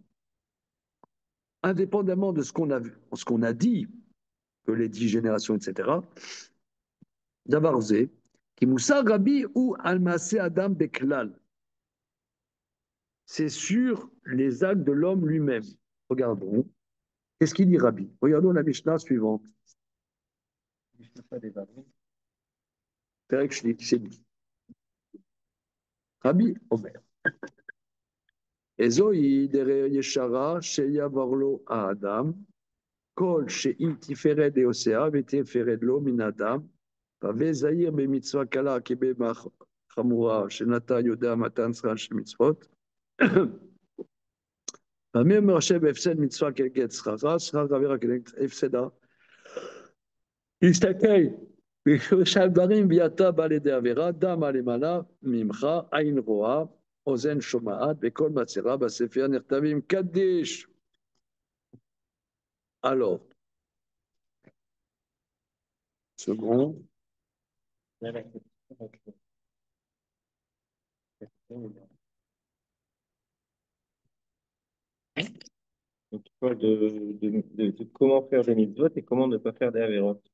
indépendamment de ce qu'on a vu, ce qu'on a dit, que les 10 générations, etc., Dabarzé, qui Moussa Rabbi ou Almasé Adam Beklal. C'est sur les actes de l'homme lui-même. Regardons. Qu'est-ce qu'il dit Rabbi? Regardons la Mishnah suivante. Perek Sheni. Rabbi Omer. Ezoi dere Yeshara sheya varlo a Adam. כל שהיא תפארת דעושיה ותפארת לו מן אדם, והווה זהיר במצווה קלה כבחמורה שנטע יודע מתן שכר של מצוות. ומי מרשה בהפסד מצווה כנגד שכרה, שכר עבירה כנגד הפסדה. יסתכל בשאר דברים ויתה בא לידי עבירה, דמה למעלה ממך, עין רואה, אוזן שומעת, וכל מצרה בספר נכתבים קדיש. Alors, second. Donc, tu parles de comment faire des mitzvot et comment ne pas faire des avérotes.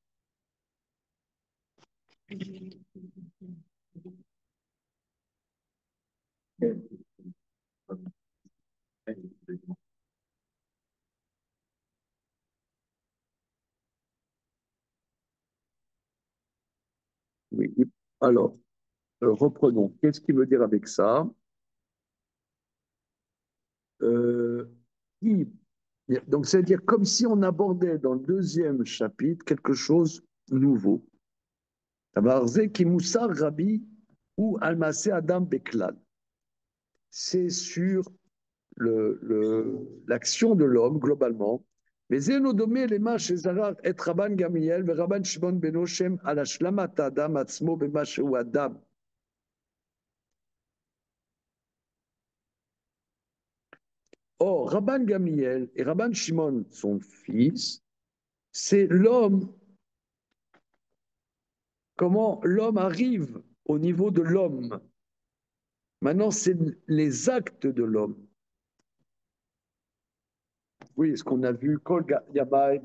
Oui. Alors, reprenons. Qu'est-ce qu'il veut dire avec ça? Donc, c'est-à-dire comme si on abordait dans le deuxième chapitre quelque chose de nouveau. Qui Moussa Rabbi ou Almasé Adam Beklal. C'est sur l'action de l'homme globalement. Mais Zénodomé les chez Zarar et Rabban Gamiel, et Rabban Shimon ben Oshem al Ashlamat Adam Atzmo b'Mashu Adam. Or, Rabban Gamiel et Rabban Shimon, son fils, c'est l'homme, comment l'homme arrive au niveau de l'homme. Maintenant, c'est les actes de l'homme. Oui, ce qu'on a vu, Kol Yamai,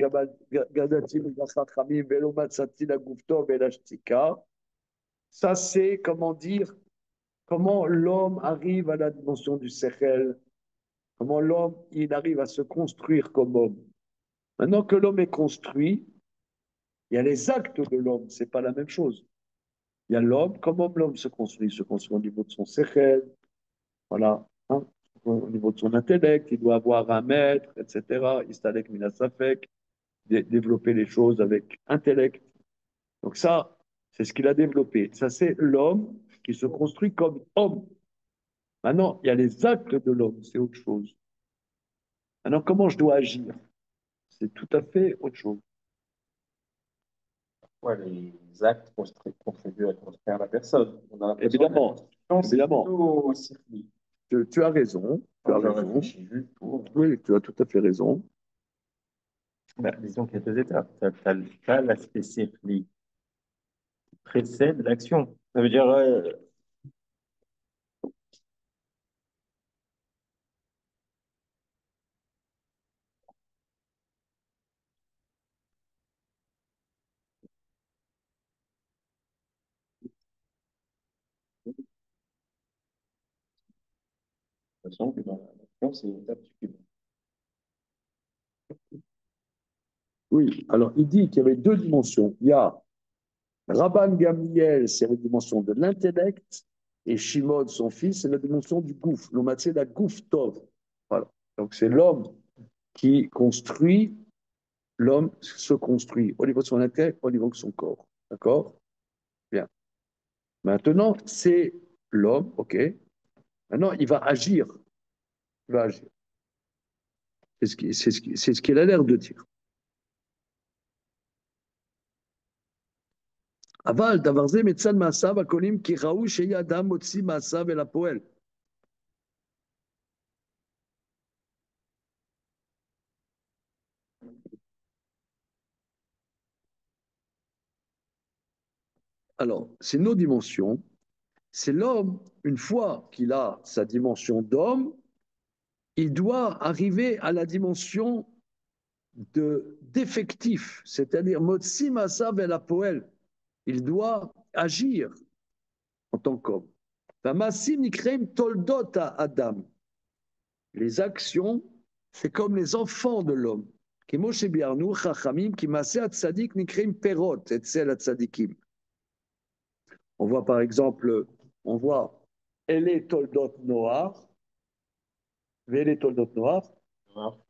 Gadatim, Gachatramim, Velo Matsati, la Gufto, Belashtika. Ça, c'est, comment dire, comment l'homme arrive à la dimension du Sechel, comment l'homme, il arrive à se construire comme homme. Maintenant que l'homme est construit, il y a les actes de l'homme, c'est pas la même chose. Il y a l'homme, comment l'homme se construit? Il se construit au niveau de son séchel, voilà, hein, au niveau de son intellect, il doit avoir un maître, etc. Istalek minasafek, développer les choses avec intellect. Donc ça, c'est ce qu'il a développé. Ça, c'est l'homme qui se construit comme homme. Maintenant, il y a les actes de l'homme, c'est autre chose. Maintenant, comment je dois agir? C'est tout à fait autre chose. Ouais, les actes contribuent à construire la personne. On a l'impression que la Évidemment, construction, c'est évidemment. plutôt circuit. Tu as raison, tu as Je raison. réfléchis juste pour. Oui, tu as tout à fait raison. Bah, disons qu'il y a deux étapes. Tu as l'aspect cyclique qui précède l'action. Ça veut dire, De toute façon, que dans l'action, c'est une étape supplémentaire. Oui, alors il dit qu'il y avait deux dimensions. Il y a Rabban Gamliel, c'est la dimension de l'intellect, et Shimon, son fils, c'est la dimension du gouffre. L'omatzé, la gouffre tov. Voilà. Donc c'est l'homme qui construit, l'homme se construit au niveau de son intellect, au niveau de son corps. D'accord? Bien. Maintenant, c'est l'homme, ok. Maintenant, il va agir. Il va agir. C'est ce qu'il a l'air de dire. אבל דבר זה מצד מעשיו הקונים כי ראו שיהיה אדם מוציא מעשיו אל הפועל. Alors, c'est nos dimensions. C'est l'homme, une fois qu'il a sa dimension d'homme, il doit arriver à la dimension d'effectif, c'est-à-dire Motsi Masav El Apoel. Il doit agir en tant qu'homme. Vamasim Nikreim Toldot à Adam. Les actions, c'est comme les enfants de l'homme. Qui Moshe Biarnou, Chachamim, qui Masé Tzadik Nikreim Perot, et Tzel Tzadikim. On voit par exemple, on voit Ele Toldot Noar, Vele Toldot Noar,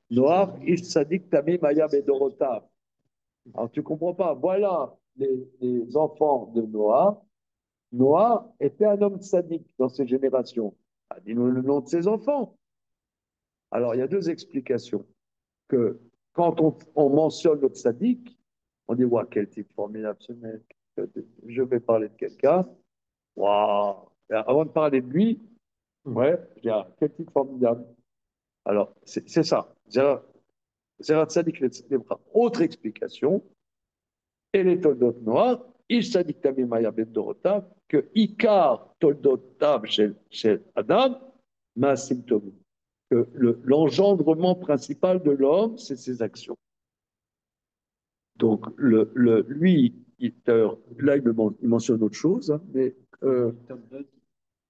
Noar, Ish Tzadik Tamim Aya Bedorotav. Alors tu comprends pas, voilà les enfants de Noah. Noah était un homme sadique dans ses générations. Ah, dis-nous le nom de ses enfants. Alors il y a deux explications. Que quand on mentionne notre sadique, on dit, waouh, quel type formidable ce mec. Je vais parler de quelqu'un. Waouh. Avant de parler de lui, ouais, je dis, ah, quel type formidable. Alors, c'est ça. Zérat Tzadik Letzlebra. Autre explication, et les Toldot Noir, Ish Tzadik Tamim Maya Ben Dorotav, que Ikar Toldot Tav chez Adam, Maasim Tovim. Que l'engendrement principal de l'homme, c'est ses actions. Donc, lui, là, il mentionne autre chose, hein, mais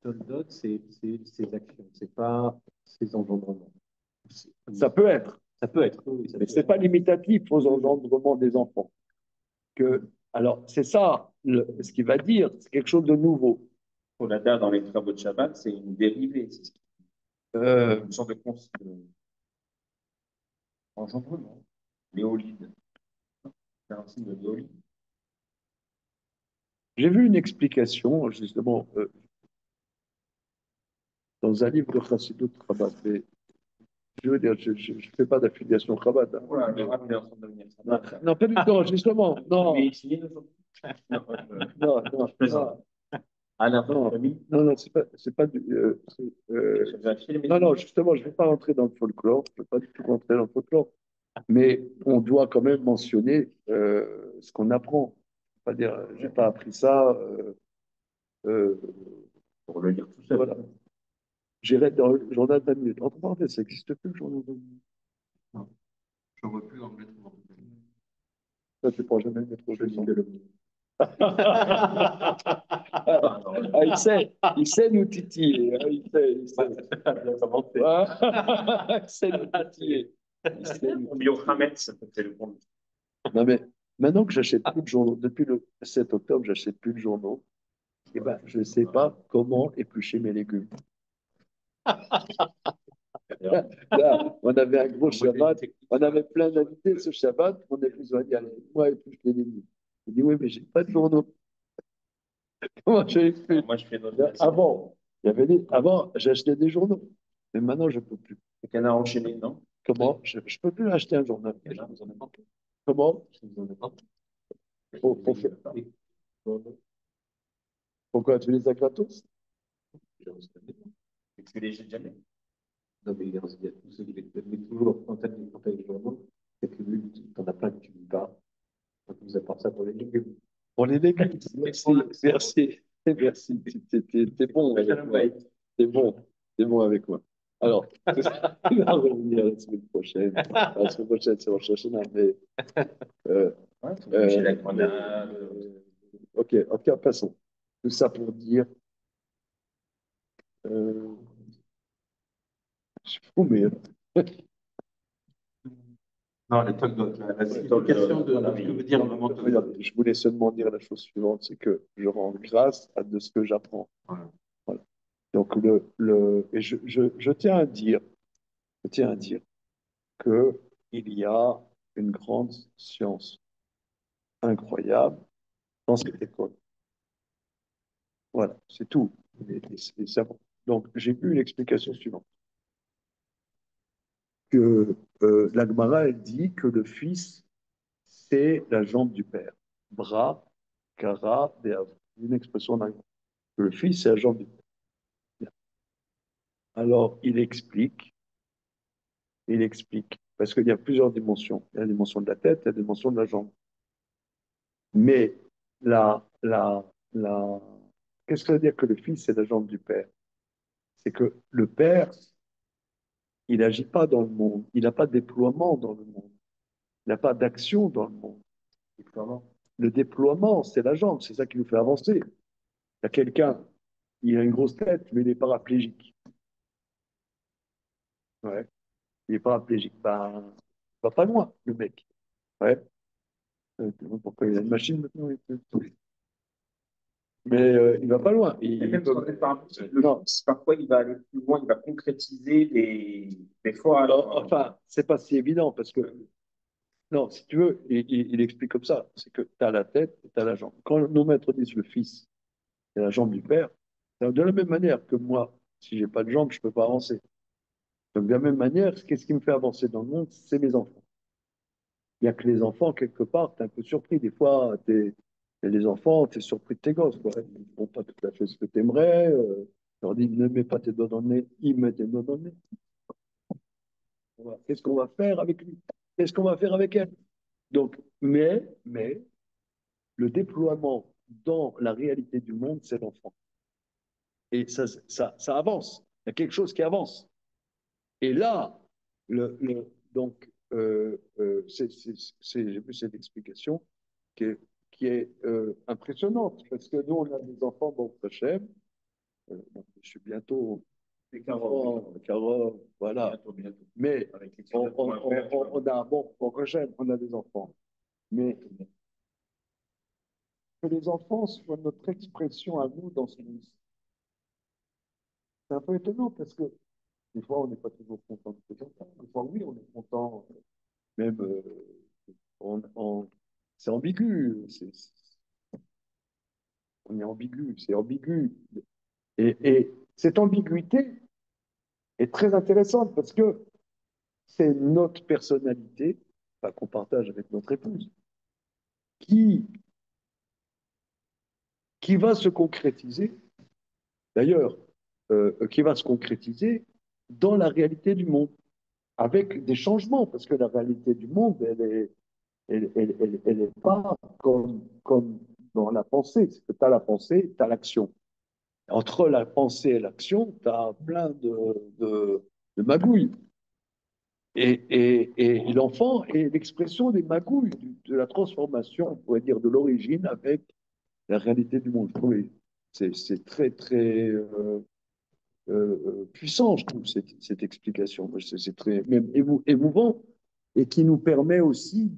Toldot, c'est ses actions, c'est pas ses engendrements. ça peut être, Ça peut être, oui, ça mais peut ce n'est être. pas limitatif aux engendrements des enfants. Alors, c'est ça, ce qu'il va dire, c'est quelque chose de nouveau. Tolada dans les travaux de Shabbat, c'est une dérivée, c'est une sorte de engendrement. L'éolide. C'est un signe de l'éolide. J'ai vu une explication, justement, dans un livre de Chassidut Chabad. Mais je veux dire, je ne fais pas d'affiliation Chabad. Hein. Voilà, le rap est en train de devenir ça. Non, pas du tout, justement. Non, Mais ici, non, non, je plaisante. Alain, non, famille. non, c'est pas du. Non, non, justement, je ne vais pas rentrer dans le folklore. Je ne vais pas du tout rentrer dans le folklore. Mais on doit quand même mentionner ce qu'on apprend. Pas dire, j'ai pas appris ça. Pour le lire tout seul. Voilà. J'irai dans le journal de 20 minutes. Entre parenthèses, ça n'existe plus le journal de 20 minutes. Non, je ne vois plus en métro. Ça, tu ne pourras jamais le mettre au Je jeu. lis que le Il sait nous titiller. Hein, il sait. Bien commencé. Il sait nous titiller. Bio Hametz, c'est le compte. Non, mais maintenant que j'achète plus de journaux, depuis le 7 octobre, j'achète plus de journaux, eh ben, je ne sais pas comment éplucher mes légumes. Là, on avait un gros Shabbat, on avait plein d'invités ce Shabbat, mon épouse m'a dit, allez, moi, épluche les légumes. Il dit, oui, mais j'ai pas de journaux. Comment je l'épluche? Moi, je fais d'autres. Avant, j'achetais des journaux, mais maintenant, je ne peux plus. Le canard enchaîné, non? Comment? Je ne peux plus acheter un journal. Comment? Pour faire- Pourquoi tu les as gratos? Tu les jettes jamais. Non, mais il y a tous ceux qui mais toujours, quand tu as les journaux, c'est que lui, tu en as plein que tu lis pas. Donc, nous apporte ça pour les légumes. Pour les légumes. Merci, merci, merci. T'es bon avec moi. T'es bon, t'es bon avec moi. Alors, on va revenir la semaine prochaine. La semaine prochaine, c'est Rosh Hashanah, mais Chez la grenade. ok, en tout cas, passons. Tout ça pour dire, euh, je suis fou, mais Non, les tocs, la signification de ce que veut dire vraiment toc. regarde, je voulais seulement dire la chose suivante, c'est que je rends grâce à de ce que j'apprends. Voilà. Donc, et je tiens à dire, que il y a une grande science incroyable dans cette école. Voilà, c'est tout. Et ça, donc, j'ai vu une explication suivante, que la Gemara, elle dit que le fils, c'est la jambe du père. Bras, kara, be'av. Une expression d'un que le fils, c'est la jambe du père. Alors, parce qu'il y a plusieurs dimensions. Il y a la dimension de la tête, il y a la dimension de la jambe. Mais la, la, la, qu'est-ce que ça veut dire que le fils, c'est la jambe du père? C'est que le père, il n'agit pas dans le monde, il n'a pas de déploiement dans le monde, il n'a pas d'action dans le monde. Le déploiement, c'est la jambe, c'est ça qui nous fait avancer. Il y a quelqu'un, il a une grosse tête, mais il est paraplégique. Ouais, il est paraplégique. Ben, il va pas loin, le mec. Ouais. Pourquoi il a une machine maintenant? Mais il va pas loin. Et même sans être paraplégique, le fils, parfois, il va aller plus loin, il va concrétiser des fois. Alors, enfin, c'est pas si évident parce que, non, si tu veux, il explique comme ça c'est que tu as la tête et tu as la jambe. Quand nos maîtres disent le fils et la jambe du père, c'est de la même manière que moi, si j'ai pas de jambe, je peux pas avancer. Donc, de la même manière, qu'est-ce qui me fait avancer dans le monde? C'est mes enfants. Il n'y a que les enfants, quelque part, tu es un peu surpris. Des fois, les enfants, tu es surpris de tes gosses. Quoi. Ils ne font pas tout à fait ce que tu aimerais. Tu leur dis, ne mets pas tes doigts dans le nez. Ils mettent tes doigts dans le nez. Qu'est-ce qu'on va faire avec lui? Qu'est-ce qu'on va faire avec elle? Donc, mais, le déploiement dans la réalité du monde, c'est l'enfant. Et ça avance. Il y a quelque chose qui avance. Et là, donc, j'ai vu cette explication qui est impressionnante, parce que nous, on a des enfants, bon, Hachem, je suis bientôt Carole, voilà. Bientôt. Mais Avec les on a, bon, pour Hachem, on a des enfants. Mais que les enfants soient notre expression à nous dans ce monde, c'est un peu étonnant, parce que des fois, on n'est pas toujours content de ses enfants. Des fois, oui, on est content, même, c'est ambigu, on est ambigu, c'est ambigu. Et cette ambiguïté est très intéressante parce que c'est notre personnalité, enfin, qu'on partage avec notre épouse, qui, qui va se concrétiser, d'ailleurs, qui va se concrétiser dans la réalité du monde, avec des changements, parce que la réalité du monde, elle est pas comme dans la pensée. C'est que tu as la pensée, tu as l'action. Entre la pensée et l'action, tu as plein de magouilles. Et l'enfant est l'expression des magouilles, de la transformation, on pourrait dire, de l'origine avec la réalité du monde. Oui, c'est très, très puissant, je trouve, cette explication. C'est très même émouvant et qui nous permet aussi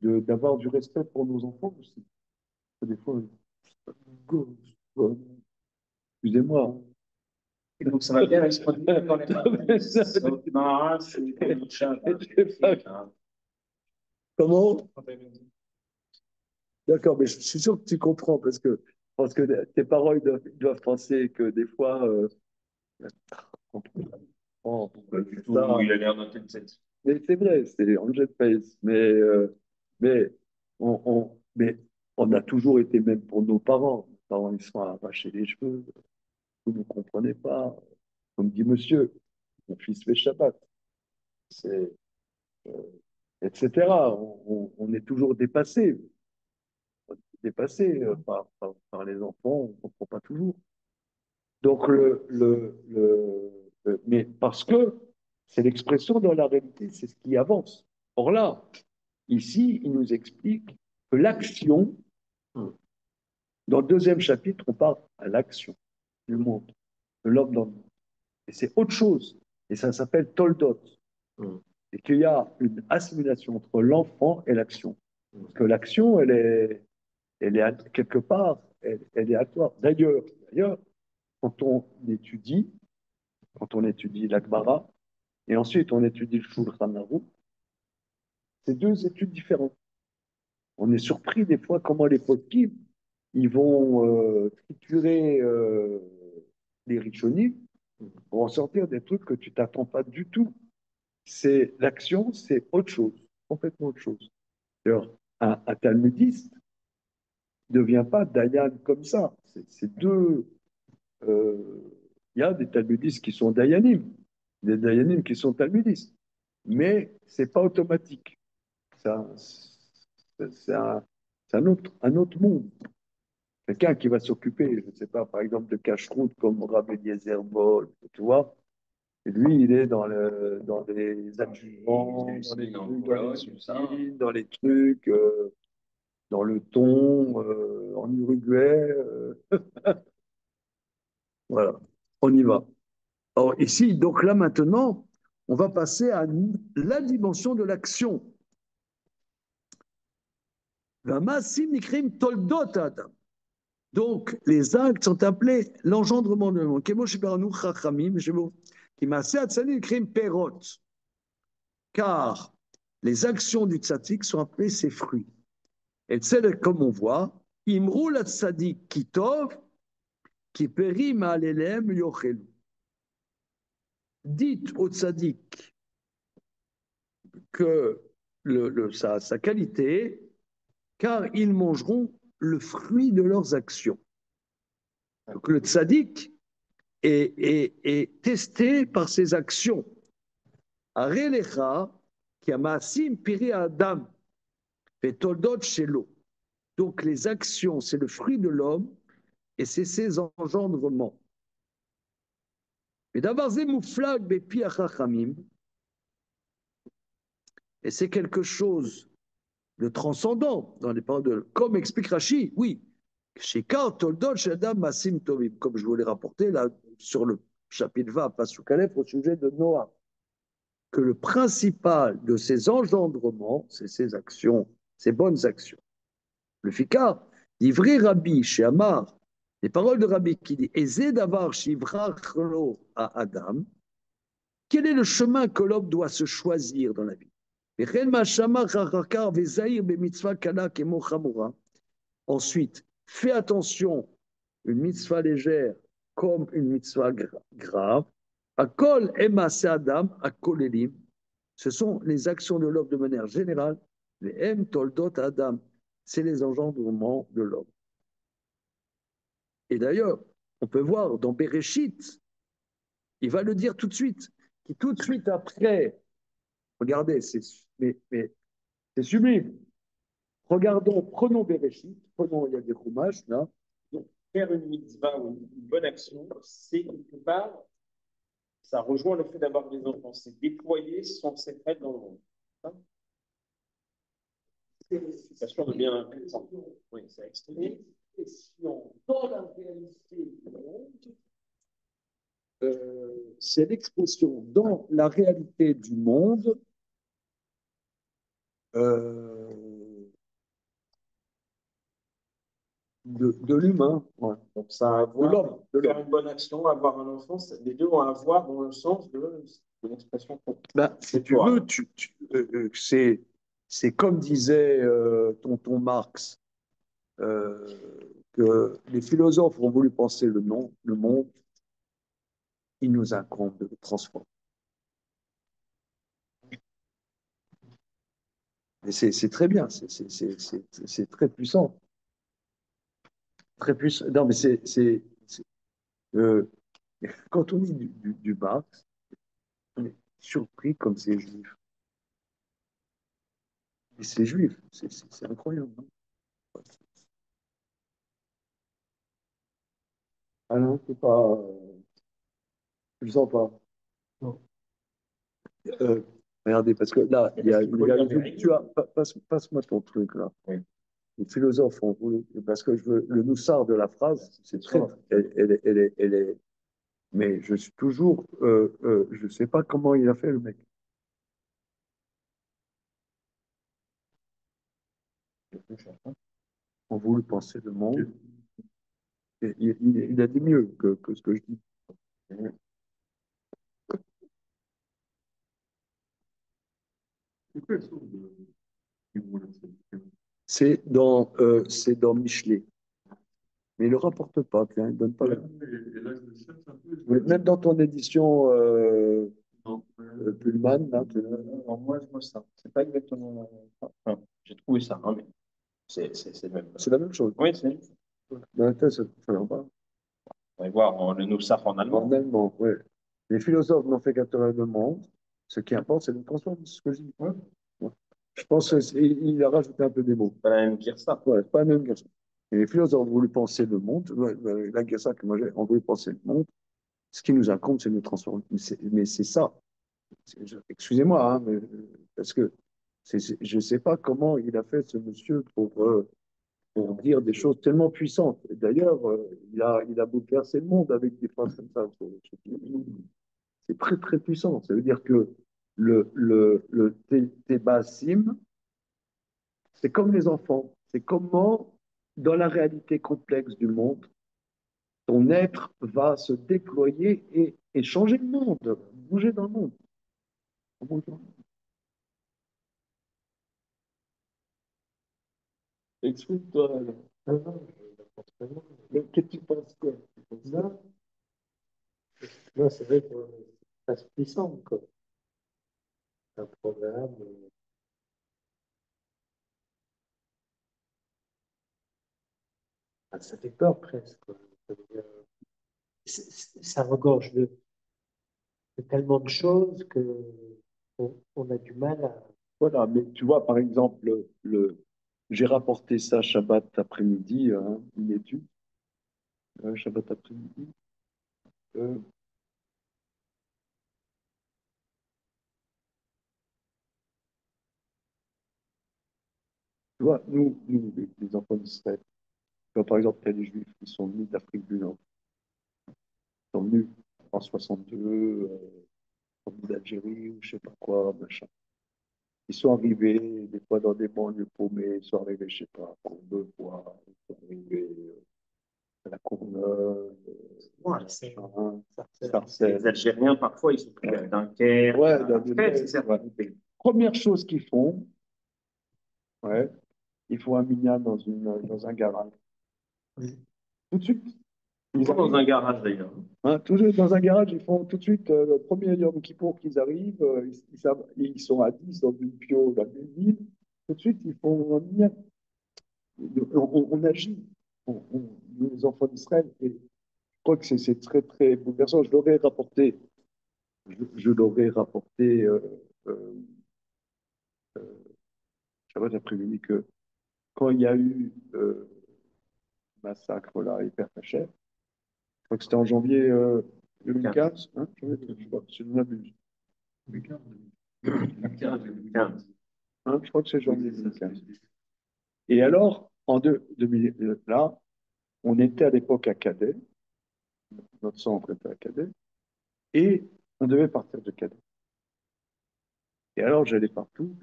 d'avoir du respect pour nos enfants aussi. Des fois, excusez-moi. Et donc, ça va bien avec ce produit dans les Comment? D'accord, mais je suis sûr que tu comprends parce que tes paroles doivent penser que des fois, on comprend pourquoi du c'est tout, ça. il a l'air d'un tête. Mais c'est vrai, c'est Angel Face. Mais, mais on a toujours été, même pour nos parents, ils sont arrachés les cheveux, vous ne comprenez pas. Comme dit monsieur, mon fils fait Shabbat, c'est, etc. On est toujours dépassé par les enfants, on ne comprend pas toujours. Donc, mais parce que c'est l'expression dans la réalité, c'est ce qui avance. Or là, ici, il nous explique que l'action, dans le deuxième chapitre, on parle à l'action du monde, de l'homme dans le monde. Et c'est autre chose. Et ça s'appelle Toldot. Et qu'il y a une assimilation entre l'enfant et l'action. Parce que l'action, elle est quelque part, elle est à toi. D'ailleurs, quand on étudie, l'Agmara, et ensuite on étudie le Shulchan Aruch, c'est deux études différentes. On est surpris des fois comment les poskim, ils vont triturer les rishonim pour en sortir des trucs que tu t'attends pas du tout. C'est l'action, c'est autre chose, complètement autre chose. D'ailleurs, un talmudiste ne devient pas Dayan comme ça. C'est deux. Il y a des talmudistes qui sont Dayanim, des Dayanim qui sont talmudistes, mais c'est pas automatique. C'est un autre monde. Quelqu'un qui va s'occuper, je ne sais pas, par exemple, de cache-route comme Rabbi Eliezer Bol, tu vois, et lui, il est dans les adjuvants, dans les trucs, dans le thon, en Uruguay. Voilà, on y va. Alors ici, donc là maintenant, on va passer à la dimension de l'action. Donc, les actes sont appelés l'engendrement de l'homme. Car les actions du tzaddik sont appelées ses fruits. Et c'est comme on voit, Imrou la tzaddik kitov, qui périt ma'alelem yochelu. Dites au tzaddik que sa qualité, car ils mangeront le fruit de leurs actions. Donc le tzaddik est testé par ses actions. Arelecha, qui a maasim piri adam, et toldot shelo. Donc les actions, c'est le fruit de l'homme et c'est ses engendrements. Mais d'abord, c'est mouflag bepi achachamim, et c'est quelque chose de transcendant dans les paroles de, comme explique Rashi, oui, chez Kar Toldot Shadam Masim Tovim, comme je vous l'ai rapporté là sur le chapitre 20, Pasuk Aleph, au sujet de Noah, que le principal de ses engendrements, c'est ses actions, ses bonnes actions. Le Fikar, livré Rabbi chez Amar, les paroles de Rabbi qui dit Ezé d'avar shivrachlo à Adam, quel est le chemin que l'homme doit se choisir dans la vie? Ensuite, fais attention, une mitzvah légère comme une mitzvah grave. Akol emasse Adam, akol elim. Ce sont les actions de l'homme de manière générale. Les em toldot Adam, c'est les engendrements de l'homme. Et d'ailleurs, on peut voir dans Bereshit, il va le dire tout de suite, qui tout de suite après, regardez, c'est sublime. Regardons, prenons Bereshit, il y a des roumages là. Donc, faire une mitzvah ou une bonne action, c'est quelque part, ça rejoint le fait d'avoir des enfants, c'est déployer son secret dans le monde. C'est pas sûr de bien. Oui, c'est extrêmement. Dans la réalité du monde, c'est l'expression dans la réalité du monde euh, de l'humain, ouais. Donc ça a à De voir, l'homme, de faire l'homme. une bonne action, avoir un enfant, les deux ont à voir dans le sens de l'expression Ben, si tu contemporaine. veux, c'est comme disait tonton Marx, euh, que les philosophes ont voulu penser le monde, il nous incombe de le transformer. Et c'est très bien, c'est très puissant. Très puissant. Non, mais euh, quand on dit du Marx, on est surpris comme c'est juif. Et c'est juif, c'est incroyable. Hein. Ah non, c'est pas. Je le sens pas. Non. Regardez, parce que là, il y a L'Amérique. tu as, passe-moi ton truc là. Oui. Les philosophes ont voulu, parce que je veux, le noussard de la phrase, c'est très, mais je suis toujours, je sais pas comment il a fait le mec. On voulu penser le monde. Et il a dit mieux que ce que je dis. C'est dans Michelet. Mais il ne le rapporte pas, tiens, il ne donne pas. Oui, même dans ton édition Pullman, là, Alors moi, je vois ça. C'est pas exactement. Enfin, j'ai trouvé ça, hein, mais c'est le même. c'est la même chose. Oui, c'est. Dans la thèse, ça ne va pas. On va voir le Noussaf en allemand. En allemand, oui. Les philosophes n'ont fait qu'un le monde. Ce qui importe, c'est de transformer, c'est ce que je dis. Ouais. Ouais. Je pense qu'il a rajouté un peu des mots. Pas la même dire ça. Ouais, pas la même question. Et les philosophes ont voulu penser le monde. Ouais, la Guerre que moi j'ai, on voulu penser le monde. Ce qui nous incombe, c'est de nous transformer. Mais c'est ça. Excusez-moi, hein, mais, parce que je ne sais pas comment il a fait ce monsieur pour dire des choses tellement puissantes. D'ailleurs, il a bouleversé le monde avec des phrases comme ça. C'est très, très puissant. Ça veut dire que le Tébassim, c'est comme les enfants. C'est comment, dans la réalité complexe du monde, ton être va se déployer et changer le monde, bouger dans le monde. Explique-toi. Non, non, je pense pas, non. Mais qu'est-ce que tu penses quoi? Non, non, c'est vrai que c'est pas puissant, quoi. C'est un programme. Ça fait peur presque, quoi. Ça veut dire, ça regorge de tellement de choses que on a du mal à. Voilà, mais tu vois, par exemple, j'ai rapporté ça Shabbat après-midi, hein, une étude, Shabbat après-midi. Euh, Tu vois, nous les enfants d'Israël, tu vois, par exemple, il y a des Juifs qui sont venus d'Afrique du Nord, qui sont venus en 62, sont venus d'Algérie ou je sais pas quoi, machin. Ils sont arrivés, des fois dans des banlieues paumées, ils sont arrivés, je sais pas, à Courbevoie, ils sont arrivés à la Courneuve, Ouais, machin, les Sarcelles. Algériens, parfois, ils sont pris à Dunkerque. Ouais, Après, c'est certain. ouais. Première chose qu'ils font, ouais, il faut un minyan dans un garage. Oui. Tout de suite. Ils Toujours dans arrivent, un garage, d'ailleurs. hein, tout de suite dans un garage, ils font tout de suite le premier Yom Kippour qu'ils arrivent, ils sont à 10 dans une pio, dans une ville. Tout de suite, ils font un minyan. On agit, les enfants d'Israël, et je crois que c'est très, très bouleversant. Je l'aurais rapporté euh, Shabbat après-midi que quand il y a eu massacre là, Hyper Cacher, je crois que c'était en janvier 2015, hein, je sais pas, si je ne m'abuse. 15. Hein, je crois que c'est janvier 2015. Et alors, 2000, là, on était à l'époque à Cadet, notre centre était à Cadet, et on devait partir de Cadet. Et alors, j'allais partout,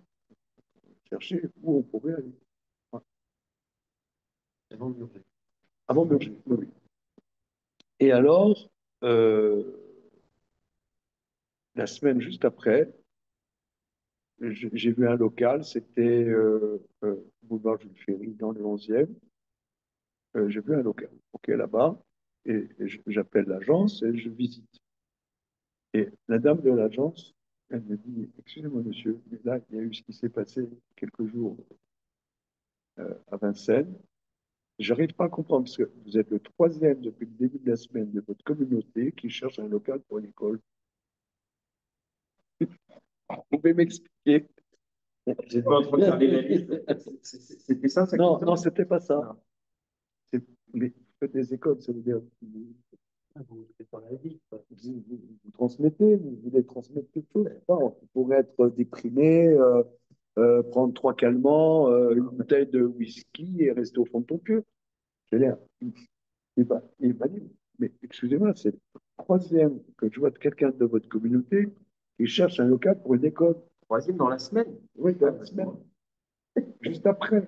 chercher où on pourrait aller. Ouais. Avant de mourir. Avant de manger, oui, oui. Et alors, la semaine juste après, j'ai vu un local, c'était boulevard Jules Ferry dans le 11e. J'ai vu un local, ok, là-bas, et j'appelle l'agence et je visite. Et la dame de l'agence, elle me dit, excusez-moi monsieur, mais là, il y a eu ce qui s'est passé quelques jours à Vincennes. J'arrive pas à comprendre, parce que vous êtes le troisième depuis le début de la semaine de votre communauté qui cherche un local pour une école. Vous pouvez m'expliquer? J'étais pas en train de faire les valises. C'était ça, ça Non, non, c'était pas ça. Mais vous faites des écoles, ça veut dire Vous êtes dans la vie, quoi. vous transmettez, vous voulez transmettre quelque chose. Enfin, vous pourrez être déprimé, prendre trois calmants, une bouteille de whisky et rester au fond de ton pieu. Je veux dire, il m'a dit, mais excusez-moi, c'est le troisième que je vois de quelqu'un de votre communauté qui cherche un local pour une école. Troisième dans la semaine. Oui, dans la semaine, juste après.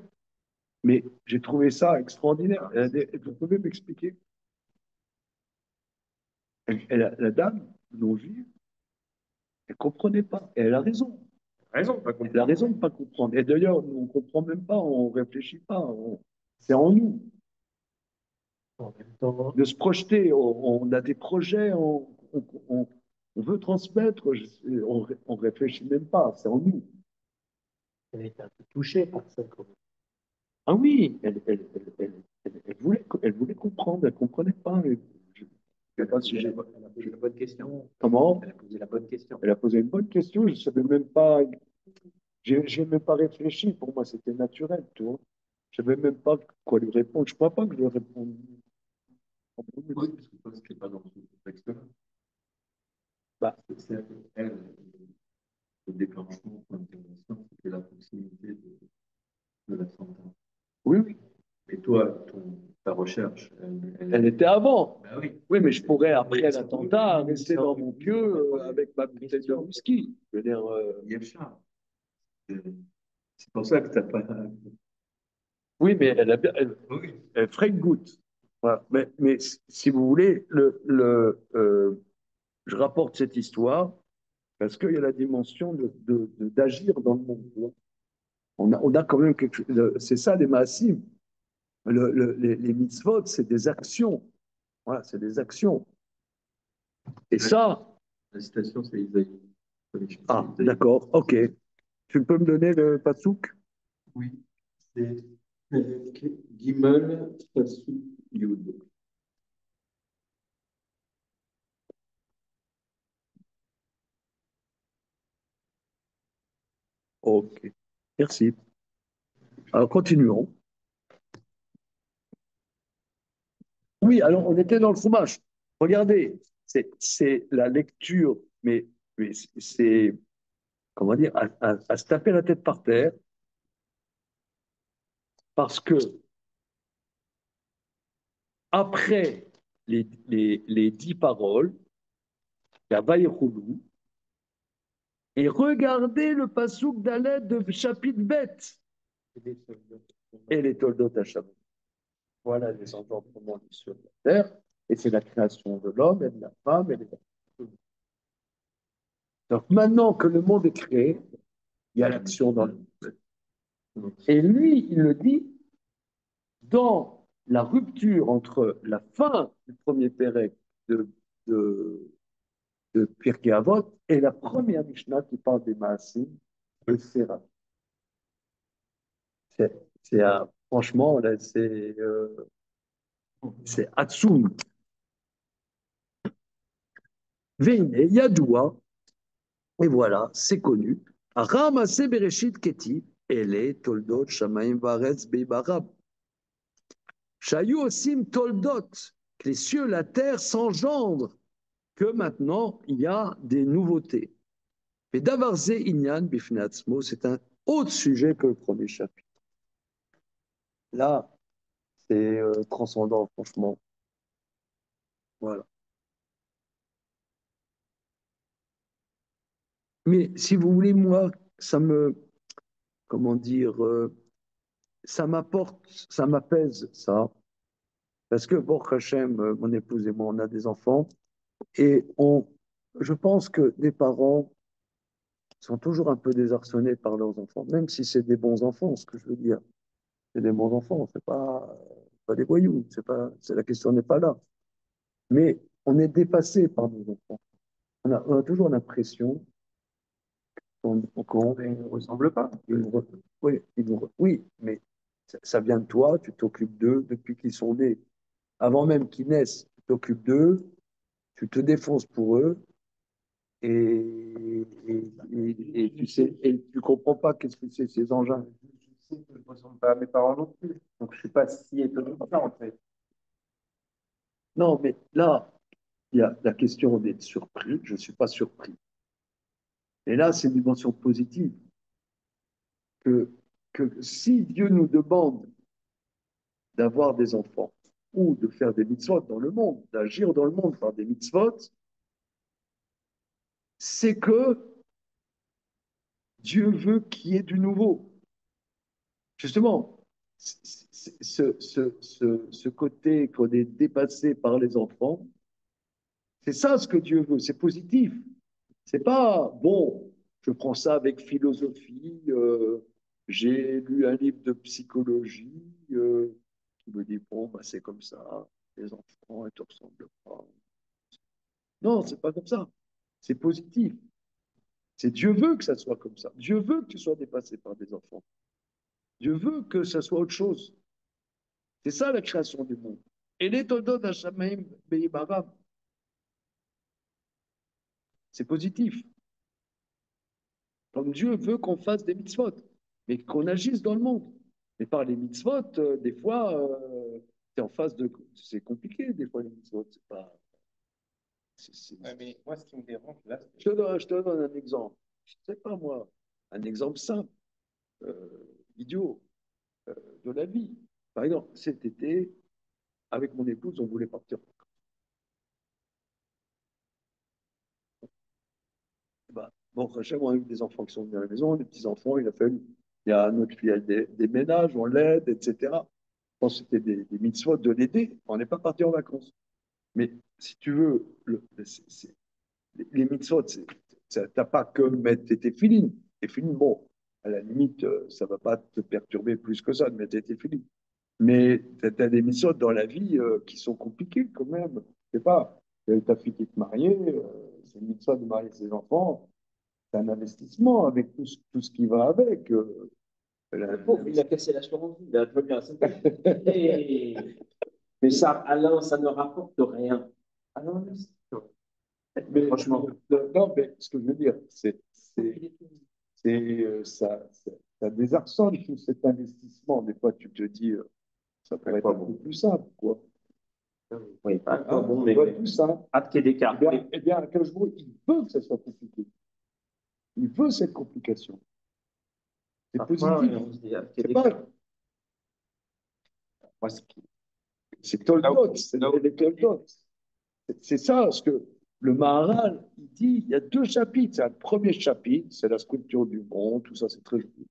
Mais j'ai trouvé ça extraordinaire. Vous pouvez m'expliquer? La dame, non juive, elle ne comprenait pas. Et elle a raison. Raison, pas Elle a raison de ne pas comprendre. Et d'ailleurs, nous, on ne comprend même pas, on ne réfléchit pas. C'est en nous En même temps, de se projeter. On a des projets, on veut transmettre, on ne réfléchit même pas. C'est en nous. elle est un peu touchée par ça, quand même. Ah oui, elle voulait comprendre, elle ne comprenait pas. Je ne sais pas si j'ai. Elle a posé la bonne question. Comment? Elle a posé la bonne question. Elle a posé une bonne question, je ne savais même pas. J'ai même pas réfléchi, pour moi c'était naturel, tu vois. Je savais même pas quoi lui répondre. Je crois pas que je lui ai répondu. Oui, parce que toi, c'était pas dans ce contexte-là. Bah, C'est elle, le déclenchement pour l'intervention, c'était la proximité de la santé. oui, oui. Et toi, ta recherche, Elle était avant. bah oui. Oui, mais je pourrais, après l'attentat, rester dans mon pieu avec ma bouteille de whisky. Je veux dire, Yelchin. C'est pour ça que t'as pas. oui, mais elle a bien, Oui. elle ferait une goutte. Voilà. Mais si vous voulez, je rapporte cette histoire parce qu'il y a la dimension d'agir dans le monde. Tu vois. On a quand même quelque chose. C'est ça les maassim. Les mitzvot, c'est des actions. Voilà, c'est des actions. Et ça, La citation, c'est Isaïe. ah, d'accord, ok. Tu peux me donner le pasouk? Oui, c'est Gimel Pasuk Yud. Ok, merci. Alors, continuons. Oui, alors, on était dans le fromage. Regardez, c'est la lecture, mais c'est, comment dire, à se taper la tête par terre, parce que après les 10 paroles, il y a Vaïroulou, et regardez le pasouk d'Aled de chapitre bête et les Toldot Hachem. Voilà les engendrements du sur la terre, et c'est la création de l'homme et de la femme et des enfants. Donc maintenant que le monde est créé, il y a l'action dans le monde. Et lui, il le dit dans la rupture entre la fin du premier Pérec de, de, de Pirkei Avot et la première Mishnah qui parle des Maasim de Séraph. Franchement, là, c'est Hatsum. Veine, Yadoua, et voilà, c'est connu. Ramase Bereshit Keti, Ele, Toldot, Shamaim, Varetz, Beibarab. Shayu Osim Toldot, que les cieux, la terre s'engendrent, que maintenant il y a des nouveautés. Mais Davarze Inyan Bifnatzmo, c'est un autre sujet que le premier chapitre. Là, c'est transcendant, franchement. Voilà. Mais si vous voulez, moi, ça me. comment dire, ça m'apporte, ça m'apaise, ça. Parce que, bon, Hachem, mon épouse et moi, on a des enfants. Et je pense que des parents sont toujours un peu désarçonnés par leurs enfants, même si c'est des bons enfants, ce que je veux dire. C'est des bons enfants, c'est pas des voyous, la question n'est pas là. Mais on est dépassé par nos enfants. On a toujours l'impression qu'on Ils ne ressemblent pas. oui, oui, mais ça vient de toi, tu t'occupes d'eux depuis qu'ils sont nés. Avant même qu'ils naissent, tu t'occupes d'eux, tu te défonces pour eux, et tu sais, et tu comprends pas qu'est-ce que c'est ces engins. Je sais que je ne ressemble pas à mes parents non plus. Donc, je ne suis pas si étonné que ça, en fait. Non, mais là, il y a la question d'être surpris. Je ne suis pas surpris. Et là, c'est une dimension positive. Que, que si Dieu nous demande d'avoir des enfants ou de faire des mitzvot dans le monde, d'agir dans le monde par des mitzvot, c'est que Dieu veut qu'il y ait du nouveau. Justement, ce côté qu'on est dépassé par les enfants, c'est ça ce que Dieu veut, c'est positif. C'est pas bon, je prends ça avec philosophie, j'ai lu un livre de psychologie qui me dit bon, bah, c'est comme ça, les enfants, ils te ressemblent pas. Non, c'est pas comme ça. C'est positif. C'est Dieu veut que ça soit comme ça. Dieu veut que tu sois dépassé par des enfants. Dieu veut que ça soit autre chose. C'est ça la création du monde. Et les Todot Hashamaim Beibaram, c'est positif. Comme Dieu veut qu'on fasse des mitzvot, mais qu'on agisse dans le monde. Mais par les mitzvot, des fois, c'est en face de. C'est compliqué, des fois, les mitzvot. C'est pas. Ouais, mais moi, ce qui me dérange, là, Je te donne un exemple. Je ne sais pas moi, un exemple simple, idiot, de la vie. Par exemple, cet été, avec mon épouse, on voulait partir. Bah, bon, Hachem, on a eu des enfants qui sont venus à la maison, des petits-enfants, il a fallu. Il y a notre fille, elle des ménages, on l'aide, etc. Je pense que c'était des mitzvot de l'aider. On n'est pas parti en vacances. Mais si tu veux, les mitzvot, t'as pas que mettre tes filines. Tes filines, bon, à la limite, ça va pas te perturber plus que ça de mettre tes filines. Mais tu as des mitzvot dans la vie qui sont compliquées quand même. Je sais pas, ta fille qui est mariée, c'est une mitzvot de marier ses enfants, c'est un investissement avec tout ce qui va avec. Bon, il a cassé l'assurance vie, là, je veux bien. Mais ça, Alain, ça ne rapporte rien. Ah non, mais, franchement. non, mais ce que je veux dire, ça désarçonne tout cet investissement. Des fois, tu te dis, ça pourrait être un peu plus simple, quoi. Oui, pas Hein, bon, ça mais pourrait être plus simple. hâte qu'il y ait des cartes. Eh bien, quand je vois, il veut que ça soit compliqué. Il veut cette complication. C'est Parfois, positif. on se dit, hâte qu'il y ait C'est des pas, cartes. moi, c'est Toldot, c'est les Toldot. C'est ça, ce que le Maharal, il dit, il y a deux chapitres. C'est un premier chapitre, c'est la structure du monde, tout ça, c'est très joli.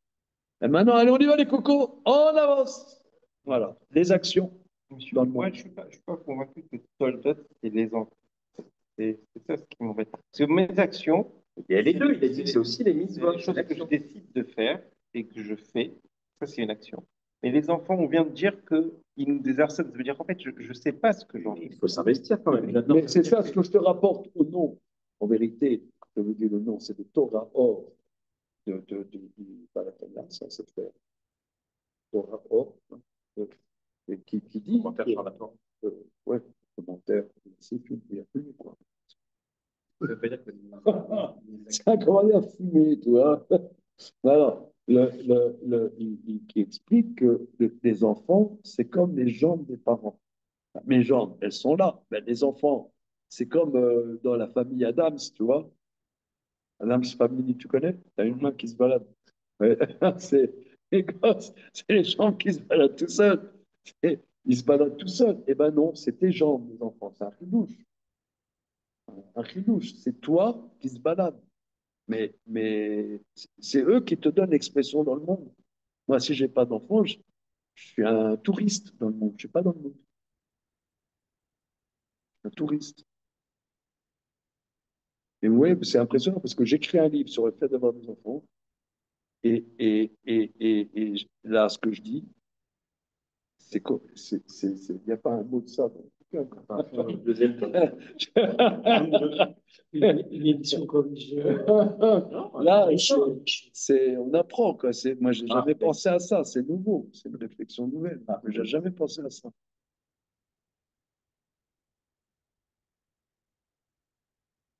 Et maintenant, allez, on y va les cocos, on avance. Voilà, les actions dans le moi, monde. je suis pas convaincu que Toldot, c'est les enfants. C'est ça ce qui m'embête. Parce que mes actions, Il y a les deux, il a dit que c'est aussi les c'est mitzvot. les choses que je décide de faire et que je fais. Ça, c'est une action. Mais les enfants, on vient de dire qu'ils nous désarçonnent. Ça veut dire qu'en fait, je ne sais pas ce que j'en fais. Il faut s'investir quand même. Mais c'est ça ce que je te rapporte au nom. En vérité, je veux dire le nom, c'est de Torah Or pas la Torah, ça c'est faire. Torah Or, hein, qui dit. Commentaire sur la Torah. Ouais, commentaire, c'est tout, il n'y a plus, quoi. Ça veut pas dire que C'est incroyable fumé, tu vois. Voilà. Qui explique que les enfants, c'est comme les jambes des parents. Mes jambes, elles sont là. Mais les enfants, c'est comme dans la famille Adams, tu vois. Adams Family, tu connais? T'as une main qui se balade. Ouais. C'est les gosses, c'est les jambes qui se baladent tout seuls. Ils se baladent tout seuls. Eh ben non, c'est tes jambes, les enfants. C'est un chidouche. Un chidouche, c'est toi qui se balade. Mais c'est eux qui te donnent l'expression dans le monde. Moi, si j'ai pas d'enfant, je suis un touriste dans le monde. Je suis pas dans le monde. Un touriste. Et ouais, c'est impressionnant parce que j'écris un livre sur le fait d'avoir des enfants. Et là, ce que je dis, il n'y a pas un mot de ça dans le bouquin, quoi. Deuxième temps. Une édition corrigée. Là, on apprend, quoi. Moi, j'ai jamais pensé à ça. C'est nouveau. C'est une réflexion nouvelle. Mais j'ai jamais pensé à ça.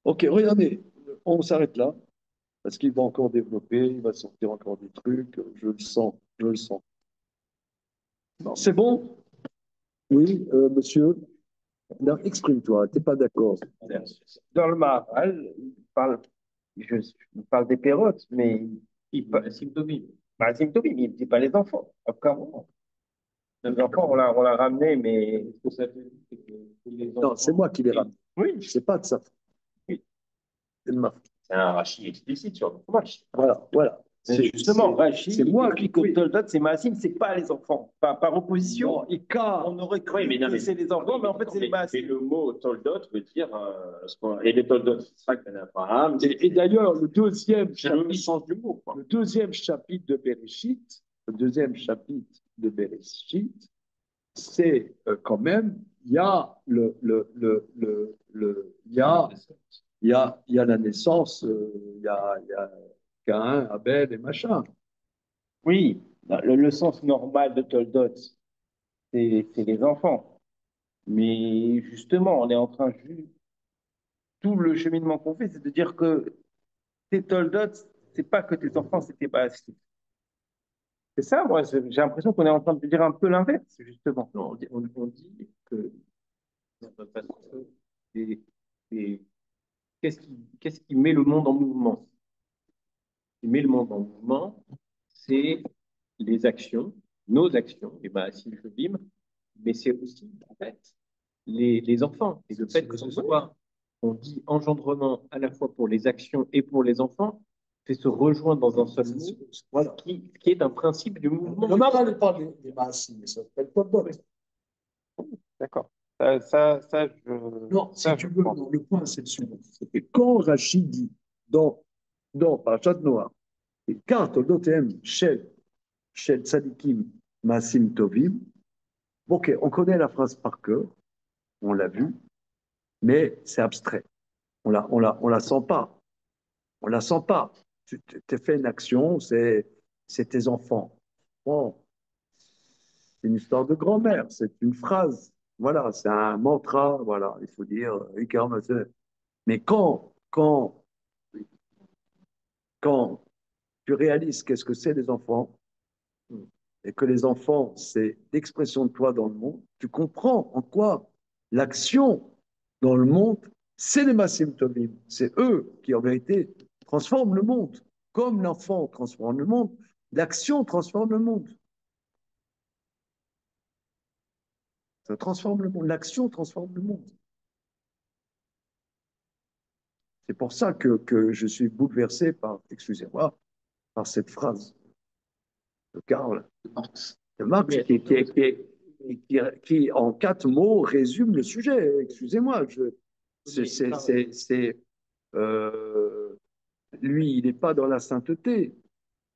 Ok, regardez, on s'arrête là, parce qu'il va encore développer, il va sortir encore des trucs, je le sens, je le sens. C'est bon? Oui, monsieur? Non, exprime-toi, t'es pas d'accord. Dans le Maharal, je parle des pérotes, mais il parle Symptomie. Tobim, il ne dit pas les enfants. Comment? Les enfants, on l'a ramené, mais Ce que ça fait, c'est que les Non, c'est enfants. moi qui les ramène. oui, C'est pas de ça. Oui. C'est de ma faute. C'est un rachis explicite sur le fromage. Voilà. mais justement, Rachid, c'est moi il dit qui- que Toldot, c'est Maasim, c'est pas les enfants. Par opposition, Non, Ika, on aurait cru Oui, mais non, que mais- c'est les enfants, mais en fait, c'est les Mais Maasim. le mot toldot veut dire. Et les toldot, c'est ça que Abraham. et d'ailleurs, le deuxième C'est le chapitre, sens du mot, quoi. le deuxième chapitre de Bereshit, c'est quand même, il y a il y a la naissance, il y a Caïn, Abel et machin. Oui, le sens normal de Toldot, c'est les enfants. Mais justement, on est en train, tout le cheminement qu'on fait, c'est de dire que tes Toldot, c'est pas que tes enfants, c'était pas assez. C'est ça, moi, j'ai l'impression qu'on est en train de dire un peu l'inverse, justement. Non, on dit que des- des- qu'est-ce qui met le monde en mouvement? Ce qui met le monde en mouvement, c'est les actions, nos actions, et ben si je bim, mais c'est aussi en fait les enfants. Et le fait que ce soit, on dit engendrement à la fois pour les actions et pour les enfants, fait se rejoindre dans un seul mot, Voilà. qui est un principe du mouvement. Le Maral n'est pas des masses, mais ça s'appelle Toldot. D'accord. Je... Non, si ça, tu je veux, prends. non, le point, c'est le suivant. C'est que quand Rachid dit dans Parashat Noah, et quand Toldotem, Shel Tzadikim, Maasim Tovim, ok, on connaît la phrase par cœur, on l'a vu, mais c'est abstrait. On la sent pas. On la sent pas. Tu t'es fait une action, c'est tes enfants. Bon, c'est une histoire de grand-mère, c'est une phrase. Voilà, c'est un mantra. Voilà, il faut dire, mais quand tu réalises qu'est-ce que c'est les enfants, et que les enfants, c'est l'expression de toi dans le monde, tu comprends en quoi l'action dans le monde, c'est les Massim Tovim. C'est eux qui, en vérité, transforment le monde. Comme l'enfant transforme le monde, l'action transforme le monde. Ça transforme le monde. L'action transforme le monde. C'est pour ça que je suis bouleversé par, excusez-moi, par cette phrase de Karl de Marx qui, en 4 mots, résume le sujet. Excusez-moi, euh, lui, il n'est pas dans la sainteté,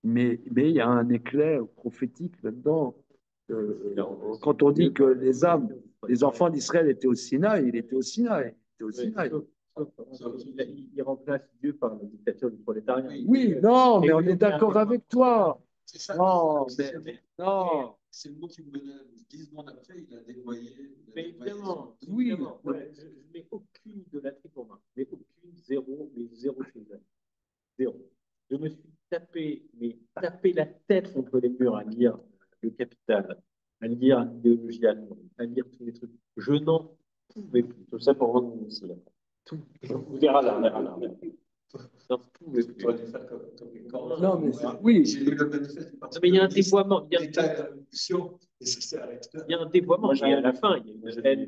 mais il y a un éclair prophétique là-dedans. Quand on dit que les enfants d'Israël étaient au Sinaï, il était au Sinaï. Il était au Sinaï. Il remplace Dieu par la dictature du prolétariat. Oui, non, mais on est d'accord avec toi. C'est ça. Non, Non. C'est le mot qui me venait 10 secondes après, il a déployé. Mais évidemment, Oui. évidemment. Ouais, je n'ai aucune idolâtrie pour moi. Je n'ai aucune, zéro chez elle. Zéro. Je me suis tapé la tête contre les murs à lire Le Capital, à lire l'idéologie allemande, à lire tous les trucs. Je n'en pouvais plus. Tout ça pour revenir ici. Là. Tout. On verra là, on verra là. J'en pouvais plus. Non, mais oui. J'ai lu le manifeste du Parti Mais il y a un dévoiement. Il y a L'État et la révolution, et ça s'est arrêté. il y a un dévoiement. Et à la fin, il y a une haine.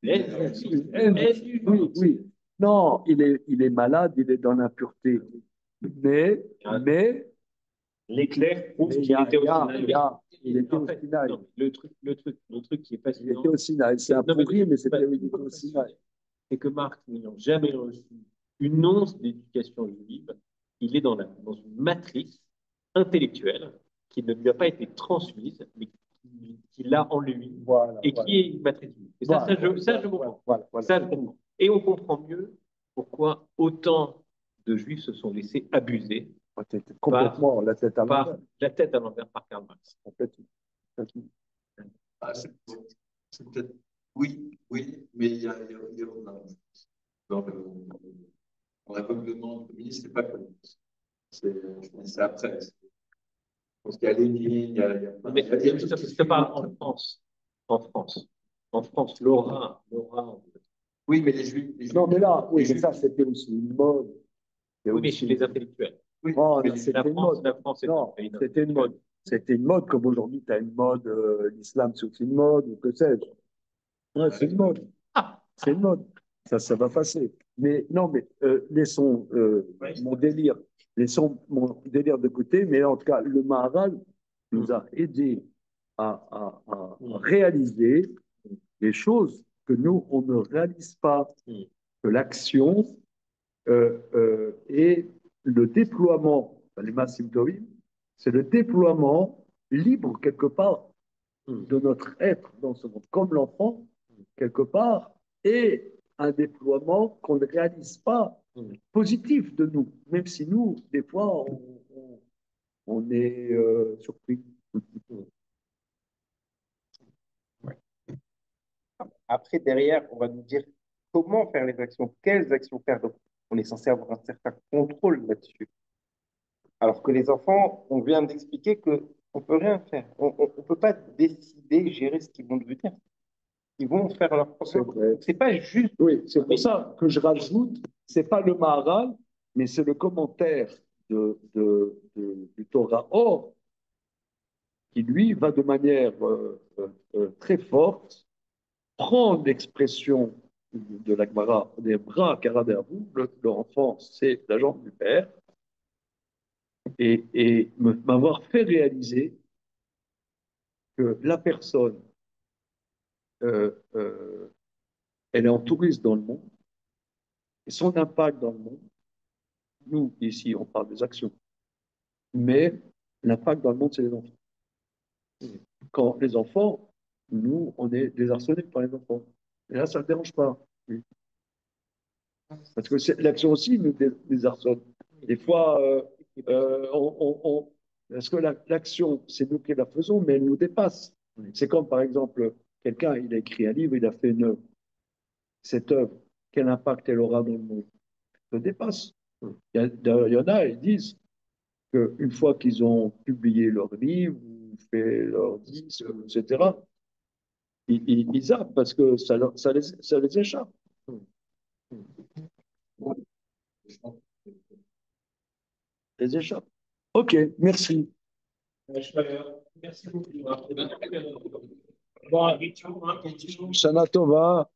Il y a une haine. Oui, oui. Non, il est malade, il est dans l'impureté. Mais L'éclair prouve Mais qu'il était au Sinaï. il était En au fait, Sinaï. non, le truc qui est Il fascinant, était au Sinaï. C'est un non, mais pourri, mais c'était pas- il était au Sinaï. c'est que Marc, n'ayant jamais reçu une once d'éducation juive, il est dans une matrice intellectuelle qui ne lui a pas été transmise, mais qu'il a en lui, Voilà, et voilà. qui est une matrice juive. Et Voilà, je comprends. voilà, voilà. Ça, je comprends. Et on comprend mieux pourquoi autant de juifs se sont laissés abuser T'étais complètement la tête à par l'envers. la tête à l'envers par Karl Marx. Complètement. Ah, c'est peut-être, oui, oui, mais il y a dans le, dans l'aveuglement communiste, c'est pas communiste. C'est après. Parce qu'il y a Lénine, il y a plein Mais il y a tout je ce qui te suit. parle en France. En France, l'aura. Oui, mais les Juifs. Non, mais là, oui, les mais Juifs- ça, c'était aussi une mode. Oui, mais chez les intellectuels. oui, Non, mais non, c'était une La mode. France est un Non, pays c'était une mode. C'était une mode, comme aujourd'hui, tu as une mode, l'islam, c'est aussi une mode, ou que sais-je. Ouais, c'est une mode. C'est une mode. Ça va passer. Mais non, mais laissons mon délire de côté, mais en tout cas, le Maharal nous a aidés à réaliser des choses que nous, on ne réalise pas. Que l'action et le déploiement, les Massim Tovim, c'est le déploiement libre quelque part de notre être dans ce monde, comme l'enfant, quelque part, et un déploiement qu'on ne réalise pas positif de nous, même si nous, des fois, on est surpris. Après, derrière, on va nous dire comment faire les actions, quelles actions faire. Donc, on est censé avoir un certain contrôle là-dessus. Alors que les enfants, on vient d'expliquer que on peut rien faire. On ne peut pas décider, gérer ce qu'ils vont devenir. Ils vont faire leur C'est propre. vrai. C'est pas juste. Oui, c'est pour ça que je rajoute, c'est pas le Maharal, mais c'est le commentaire du Torah Or qui, lui, va de manière très forte prendre l'expression de la Gemara, des bras Karadervou, l'enfant, c'est la jambe du père, et m'avoir fait réaliser que la personne, euh, euh, elle est en tourisme dans le monde, et son impact dans le monde, nous, ici, on parle des actions, mais l'impact dans le monde, c'est les enfants. Quand les enfants, nous, on est désarçonnés par les enfants. Et là, ça ne dérange pas. Parce que l'action aussi nous désarçonne. Des fois, parce que l'action, c'est nous qui la faisons, mais elle nous dépasse. C'est comme, par exemple, quelqu'un, il a écrit un livre, il a fait une œuvre. Cette œuvre, quel impact elle aura dans le monde? Ça dépasse. Il y en a, ils disent qu'une fois qu'ils ont publié leur livre, ou fait leur disque, etc., ils zappent parce que ça les échappe. Les échappe. Ok, merci. Merci beaucoup. Shana Tova.